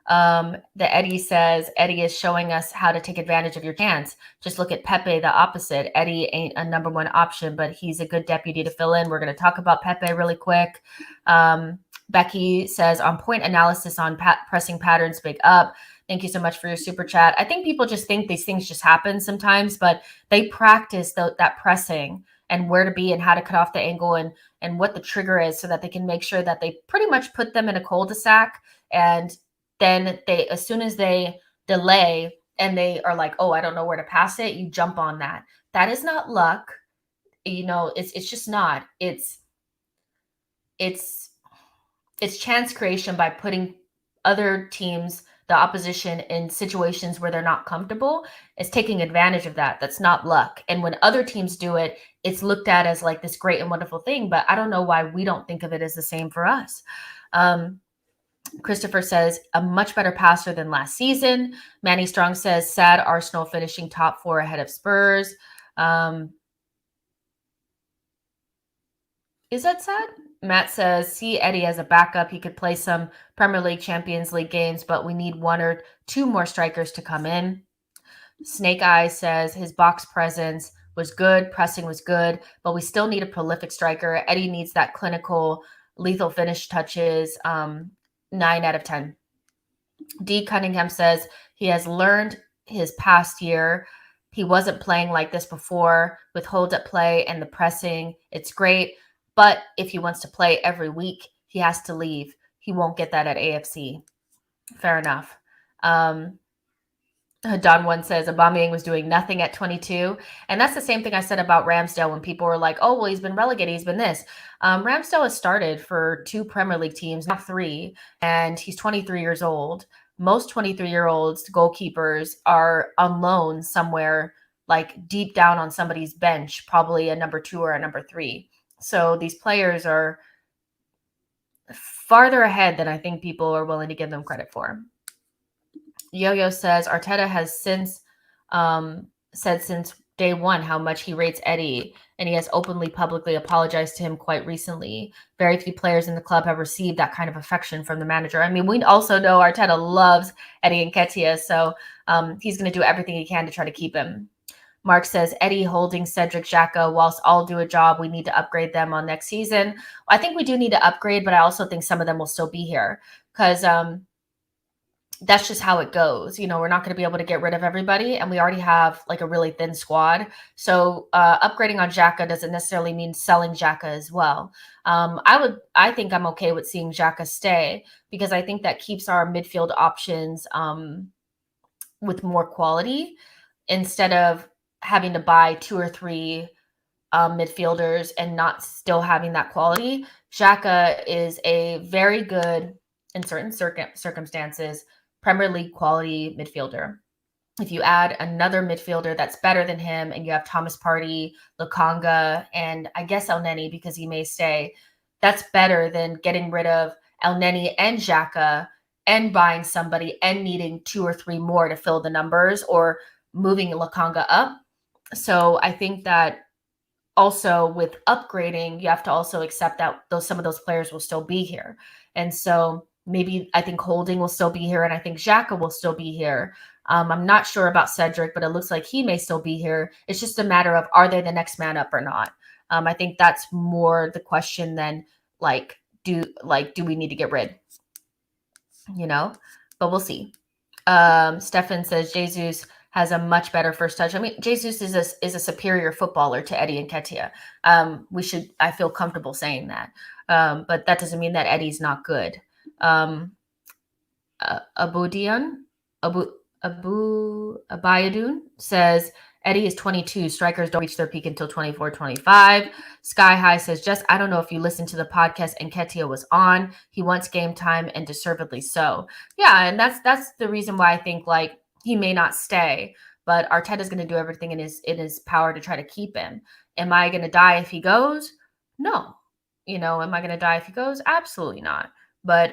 The Eddie says, Eddie is showing us how to take advantage of your chance. Just look at Pepe, the opposite. Eddie ain't a number one option, but he's a good deputy to fill in. We're going to talk about Pepe really quick. Becky says, on point analysis on pressing patterns, big up. Thank you so much for your super chat. I think people just think these things just happen sometimes, but they practice that pressing and where to be and how to cut off the angle and what the trigger is so that they can make sure that they pretty much put them in a cul-de-sac, and then as soon as they delay and they are like, oh, I don't know where to pass it, you jump on that. That is not luck. It's just not. It's chance creation by putting other teams, the opposition, in situations where they're not comfortable. It's taking advantage of that. That's not luck. And when other teams do it, it's looked at as like this great and wonderful thing. But I don't know why we don't think of it as the same for us. Christopher says, a much better passer than last season. Manny Strong says, sad Arsenal finishing top 4 ahead of Spurs. Is that sad? Matt says, see Eddie as a backup. He could play some Premier League, Champions League games, but we need one or two more strikers to come in. Snake Eyes says his box presence was good, pressing was good, but we still need a prolific striker. Eddie needs that clinical, lethal finish touches. 9 out of 10. D. Cunningham says he has learned his past year. He wasn't playing like this before with hold up play and the pressing. It's great. But if he wants to play every week, he has to leave. He won't get that at AFC. Fair enough. Don One says Aubameyang was doing nothing at 22. And that's the same thing I said about Ramsdale when people were like, oh, well, he's been relegated. He's been this. Ramsdale has started for 2 Premier League teams, not 3. And he's 23 years old. Most 23-year-olds goalkeepers are on loan somewhere like deep down on somebody's bench, probably a number 2 or a number 3. So these players are farther ahead than I think people are willing to give them credit for. Yo-Yo says Arteta has since said since day one how much he rates Eddie, and he has openly, publicly apologized to him quite recently. Very few players in the club have received that kind of affection from the manager. I mean, we also know Arteta loves Eddie Nketiah, so he's going to do everything he can to try to keep him. Mark says, Eddie, Holding, Cedric, Xhaka, whilst all do a job, we need to upgrade them on next season. I think we do need to upgrade, but I also think some of them will still be here because that's just how it goes. You know, we're not going to be able to get rid of everybody, and we already have like a really thin squad. So upgrading on Xhaka doesn't necessarily mean selling Xhaka as well. I think I'm okay with seeing Xhaka stay because I think that keeps our midfield options with more quality instead of having to buy 2 or 3 midfielders and not still having that quality. Xhaka is a very good, in certain circumstances, Premier League quality midfielder. If you add another midfielder that's better than him and you have Thomas Partey, Lokonga, and I guess Elneny because he may stay, that's better than getting rid of Elneny and Xhaka and buying somebody and needing 2 or 3 more to fill the numbers or moving Lokonga up. So I think that also with upgrading, you have to also accept that some of those players will still be here. And so maybe I think Holding will still be here, and I think Xhaka will still be here. I'm not sure about Cedric, but it looks like he may still be here. It's just a matter of, are they the next man up or not? I think that's more the question than do we need to get rid? You know, but we'll see. Stefan says Jesus has a much better first touch. I mean, Jesus is a superior footballer to Eddie Nketiah. I feel comfortable saying that. But that doesn't mean that Eddie's not good. Abayadun says Eddie is 22. Strikers don't reach their peak until 24, 25. Sky High says, I don't know if you listened to the podcast Nketiah was on. He wants game time and deservedly so. Yeah, and that's the reason why I think like he may not stay, but Arteta's going to do everything in his power to try to keep him. Am I going to die if he goes? No. You know, am I going to die if he goes? Absolutely not. But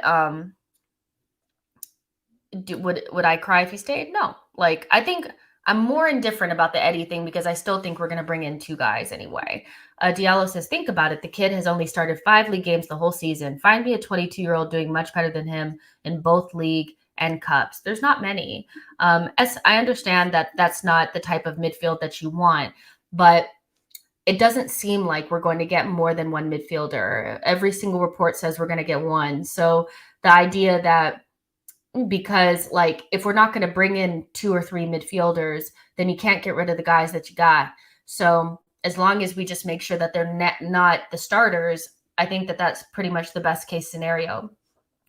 would I cry if he stayed? No. Like, I think I'm more indifferent about the Eddie thing because I still think we're going to bring in 2 guys anyway. Diallo says, think about it. The kid has only started 5 league games the whole season. Find me a 22-year-old doing much better than him in both league and cups. There's not many. As I understand that that's not the type of midfield that you want, but it doesn't seem like we're going to get more than 1 midfielder. Every single report says we're going to get 1. So the idea that because like if we're not going to bring in 2 or 3 midfielders, then you can't get rid of the guys that you got. So as long as we just make sure that they're not the starters, I think that that's pretty much the best case scenario.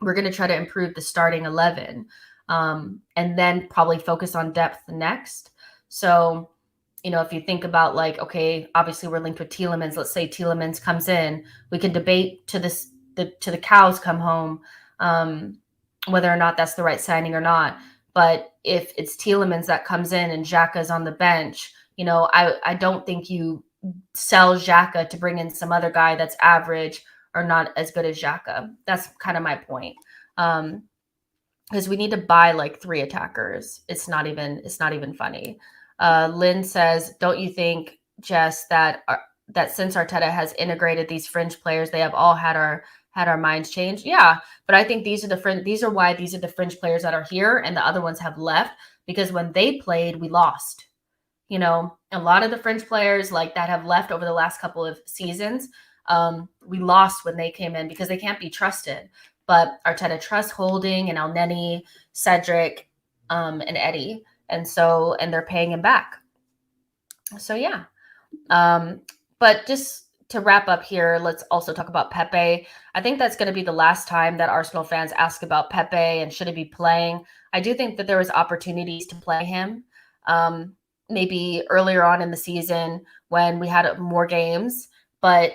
We're going to try to improve the starting 11 and then probably focus on depth next. So, you know, if you think about like, okay, obviously we're linked with Tielemans. Let's say Tielemans comes in. We can debate to the cows come home whether or not that's the right signing or not. But if it's Tielemans that comes in and Xhaka's on the bench, you know, I don't think you sell Xhaka to bring in some other guy that's average or not as good as Xhaka. That's kind of my point. Because we need to buy like 3 attackers. It's not even funny. Lynn says, don't you think, Jess, that that since Arteta has integrated these fringe players, they have all had our minds changed. Yeah, but I think these are why these are the fringe players that are here, and the other ones have left, because when they played, we lost. You know, a lot of the fringe players like that have left over the last couple of seasons, we lost when they came in because they can't be trusted. But Arteta trusts Holding and Elneny, Cedric, and Eddie, and they're paying him back. So yeah. But just to wrap up here, let's also talk about Pepe. I think that's going to be the last time that Arsenal fans ask about Pepe and should he be playing. I do think that there was opportunities to play him. Maybe earlier on in the season when we had more games, but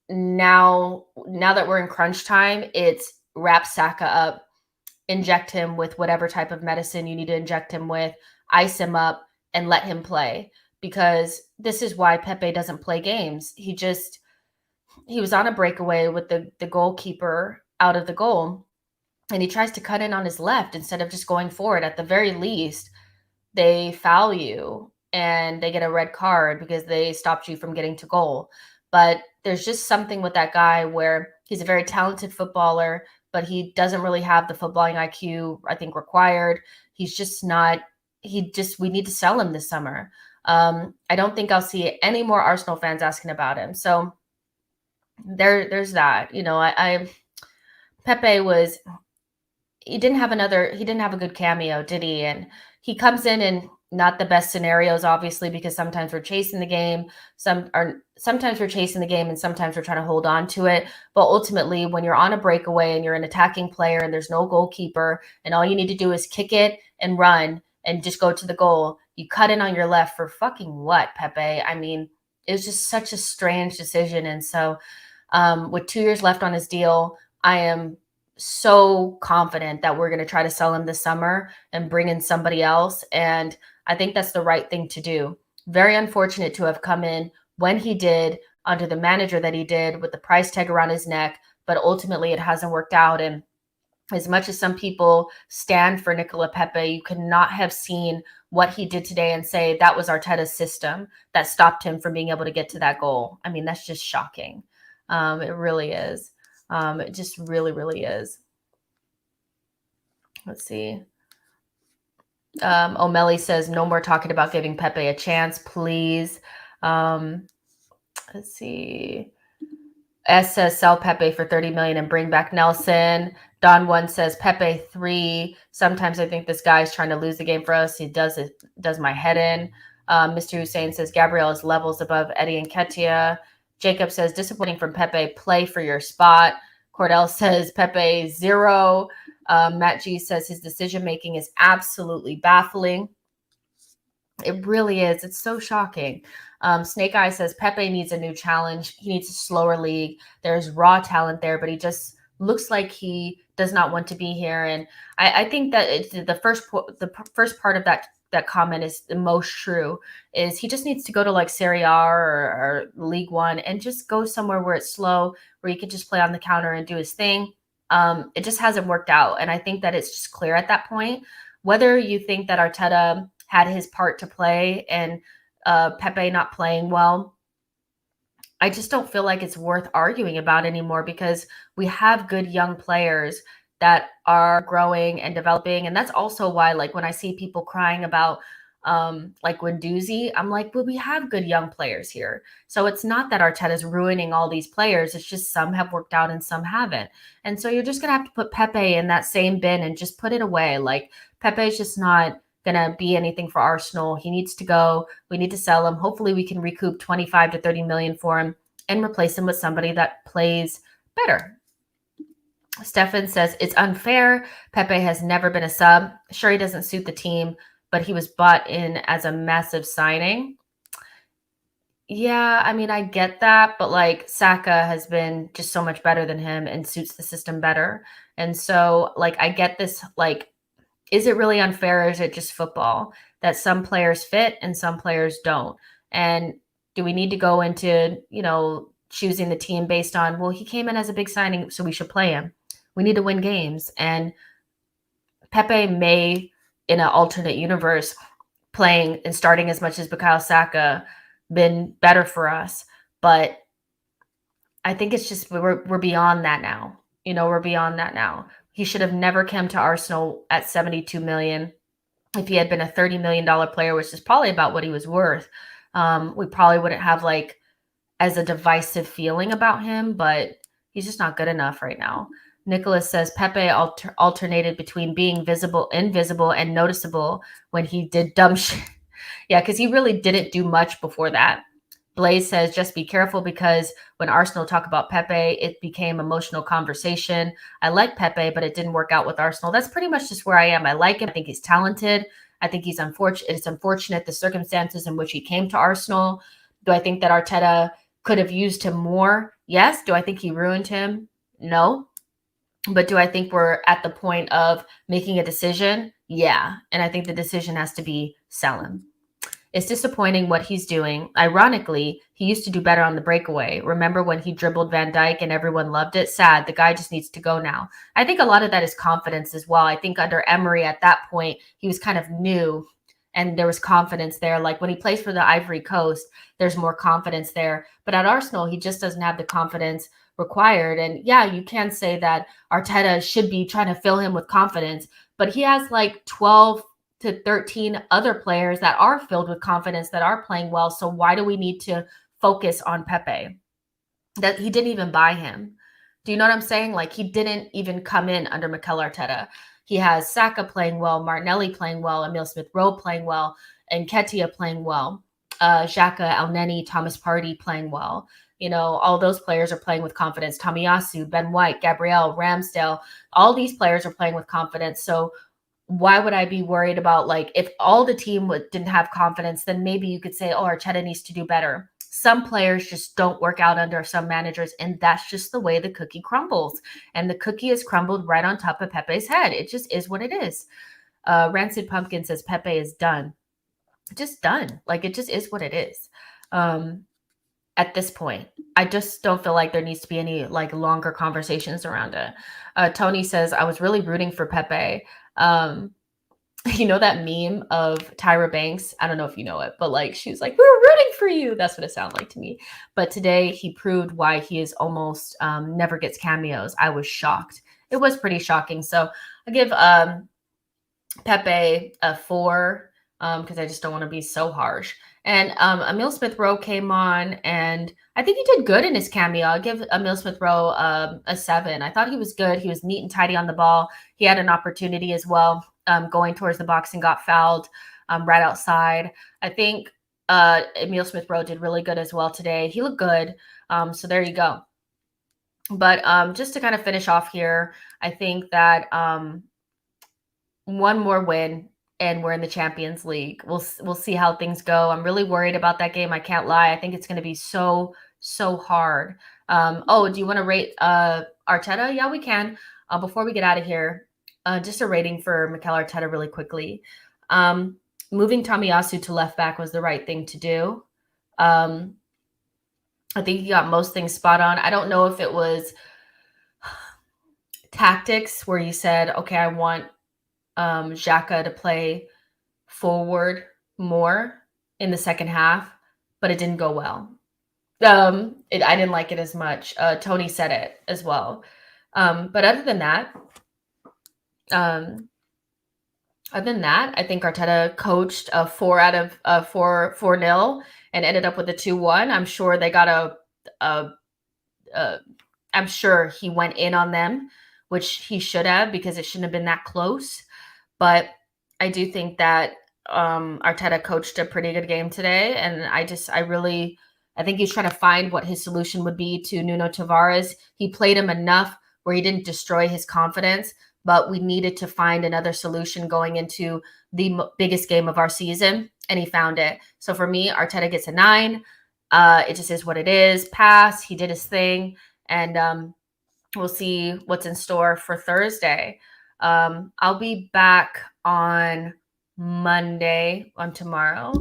now that we're in crunch time, it's wrap Saka up, inject him with whatever type of medicine you need to inject him with, ice him up, and let him play. Because this is why Pepe doesn't play games. He was on a breakaway with the goalkeeper out of the goal, and he tries to cut in on his left instead of just going forward. At the very least, they foul you and they get a red card because they stopped you from getting to goal. But there's just something with that guy where he's a very talented footballer, but he doesn't really have the footballing IQ I think required. He's just not. We need to sell him this summer. I don't think I'll see any more Arsenal fans asking about him. So there's that. You know, Pepe he didn't have a good cameo, did he? And he comes in not the best scenarios, obviously, because sometimes we're chasing the game. Sometimes we're chasing the game and sometimes we're trying to hold on to it. But ultimately, when you're on a breakaway and you're an attacking player and there's no goalkeeper and all you need to do is kick it and run and just go to the goal, you cut in on your left for fucking what, Pepe? I mean, it was just such a strange decision. And so with 2 years left on his deal, I am so confident that we're going to try to sell him this summer and bring in somebody else. And I think that's the right thing to do. Very unfortunate to have come in when he did, under the manager that he did, with the price tag around his neck, but ultimately it hasn't worked out. And as much as some people stand for Nicola Pepe, you could not have seen what he did today and say that was Arteta's system that stopped him from being able to get to that goal. I mean, that's just shocking. It really is. It just really, really is. Let's see. O'Malley says, no more talking about giving Pepe a chance, please. Let's see. S says, sell Pepe for 30 million and bring back Nelson. Don 1 says, Pepe 3. Sometimes I think this guy is trying to lose the game for us. He does my head in. Mr. Hussein says, Gabriel is levels above Eddie and Nketiah. Jacob says, disappointing from Pepe, play for your spot. Cordell says, Pepe 0. Matt G says, his decision-making is absolutely baffling. It really is. It's so shocking. Snake Eye says, Pepe needs a new challenge. He needs a slower league. There's raw talent there, but he just looks like he does not want to be here. And I think that it's the first part of that comment is the most true, is he just needs to go to like Serie A or League One and just go somewhere where it's slow, where he could just play on the counter and do his thing. It just hasn't worked out. And I think that it's just clear at that point, whether you think that Arteta had his part to play and Pepe not playing well, I just don't feel like it's worth arguing about anymore, because we have good young players that are growing and developing. And that's also why, like, when I see people crying about like Guendouzi, I'm like, well, we have good young players here. So it's not that Arteta's ruining all these players. It's just some have worked out and some haven't. And so you're just going to have to put Pepe in that same bin and just put it away. Like, Pepe's just not going to be anything for Arsenal. He needs to go. We need to sell him. Hopefully we can recoup 25 to 30 million for him and replace him with somebody that plays better. Stefan says, it's unfair. Pepe has never been a sub. Sure, he doesn't suit the team, but he was bought in as a massive signing. Yeah, I mean, I get that, but like, Saka has been just so much better than him and suits the system better. And so, like, I get this, like, is it really unfair, or is it just football that some players fit and some players don't? And do we need to go into, choosing the team based on, well, he came in as a big signing, so we should play him? We need to win games. And Pepe may, in an alternate universe, playing and starting as much as Bukayo Saka, been better for us. But I think it's just we're beyond that now. We're beyond that now. He should have never come to Arsenal at 72 million. If he had been a $30 million player, which is probably about what he was worth, we probably wouldn't have like as a divisive feeling about him, but he's just not good enough right now. Nicholas says Pepe alternated between being invisible, and noticeable when he did dumb shit. Yeah, because he really didn't do much before that. Blaze says, just be careful because when Arsenal talk about Pepe, it became emotional conversation. I like Pepe, but it didn't work out with Arsenal. That's pretty much just where I am. I like him. I think he's talented. I think he's unfortunate. It's unfortunate the circumstances in which he came to Arsenal. Do I think that Arteta could have used him more? Yes. Do I think he ruined him? No. But do I think we're at the point of making a decision? Yeah. And I think the decision has to be sell him. It's disappointing what he's doing. Ironically, he used to do better on the breakaway. Remember when he dribbled Van Dijk and everyone loved it? Sad. The guy just needs to go now. I think a lot of that is confidence as well. I think under Emery at that point, he was kind of new and there was confidence there. Like when he plays for the Ivory Coast, there's more confidence there. But at Arsenal, he just doesn't have the confidence required. And yeah, you can say that Arteta should be trying to fill him with confidence, but he has like 12 to 13 other players that are filled with confidence that are playing well. So why do we need to focus on Pepe? That he didn't even buy him. Do you know what I'm saying? Like he didn't even come in under Mikel Arteta. He has Saka playing well, Martinelli playing well, Emile Smith-Rowe playing well, and Nketiah playing well, Xhaka, Elneny, Thomas Partey playing well. All those players are playing with confidence. Tomiyasu, Ben White, Gabriel, Ramsdale, all these players are playing with confidence. So why would I be worried about, like, if all the team didn't have confidence, then maybe you could say, oh, Arteta needs to do better. Some players just don't work out under some managers, and that's just the way the cookie crumbles. And the cookie is crumbled right on top of Pepe's head. It just is what it is. Rancid Pumpkin says Pepe is done. Just done. Like, it just is what it is. At this point, I just don't feel like there needs to be any like longer conversations around it. Tony says, I was really rooting for Pepe. That meme of Tyra Banks? I don't know if you know it, but like she was like, we were rooting for you. That's what it sounded like to me. But today he proved why he is almost never gets cameos. I was shocked. It was pretty shocking. So I give Pepe a 4 because I just don't want to be so harsh. And Emile Smith-Rowe came on, and I think he did good in his cameo. I'll give Emile Smith-Rowe a 7. I thought he was good. He was neat and tidy on the ball. He had an opportunity as well going towards the box and got fouled right outside. I think Emile Smith-Rowe did really good as well today. He looked good. So there you go. But just to kind of finish off here, I think that one more win and we're in the Champions League. We'll see how things go. I'm really worried about that game. I can't lie. I think it's going to be so hard. Do you want to rate Arteta? Yeah, we can. Before we get out of here, just a rating for Mikel Arteta really quickly. Moving Tomiyasu to left back was the right thing to do. I think he got most things spot on. I don't know if it was tactics where you said, okay, I want Xhaka to play forward more in the second half, but it didn't go well. I didn't like it as much. Tony said it as well. But other than that, I think Arteta coached a 4 out of 4-0 and ended up with a 2-1. I'm sure they got I'm sure he went in on them, which he should have, because it shouldn't have been that close. But I do think that Arteta coached a pretty good game today. And I think he's trying to find what his solution would be to Nuno Tavares. He played him enough where he didn't destroy his confidence, but we needed to find another solution going into the biggest game of our season, and he found it. So for me, Arteta gets a 9. It just is what it is. Pass. He did his thing, and we'll see what's in store for Thursday. I'll be back on Monday, on tomorrow,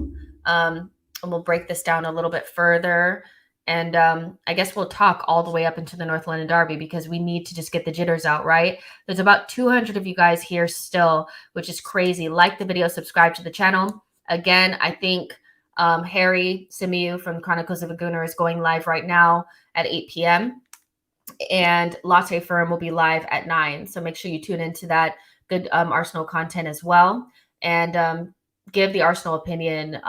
and we'll break this down a little bit further. And I guess we'll talk all the way up into the North London Derby, because we need to just get the jitters out, right? There's about 200 of you guys here still, which is crazy. Like the video, subscribe to the channel. Again, I think Harry Simiu from Chronicles of a Gooner is going live right now at 8 p.m. And Latte Firm will be live at 9. So make sure you tune into that good Arsenal content as well. And give the Arsenal opinion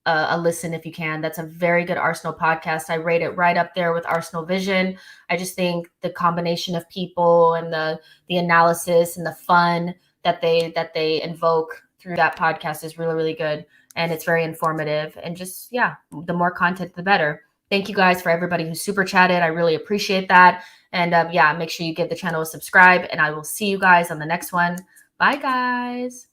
a listen if you can. That's a very good Arsenal podcast. I rate it right up there with Arsenal Vision. I just think the combination of people and the analysis and the fun that they invoke through that podcast is really, really good. And it's very informative. And just, yeah, the more content, the better. Thank you guys for everybody who super chatted. I really appreciate that. And yeah, make sure you give the channel a subscribe. And I will see you guys on the next one. Bye, guys.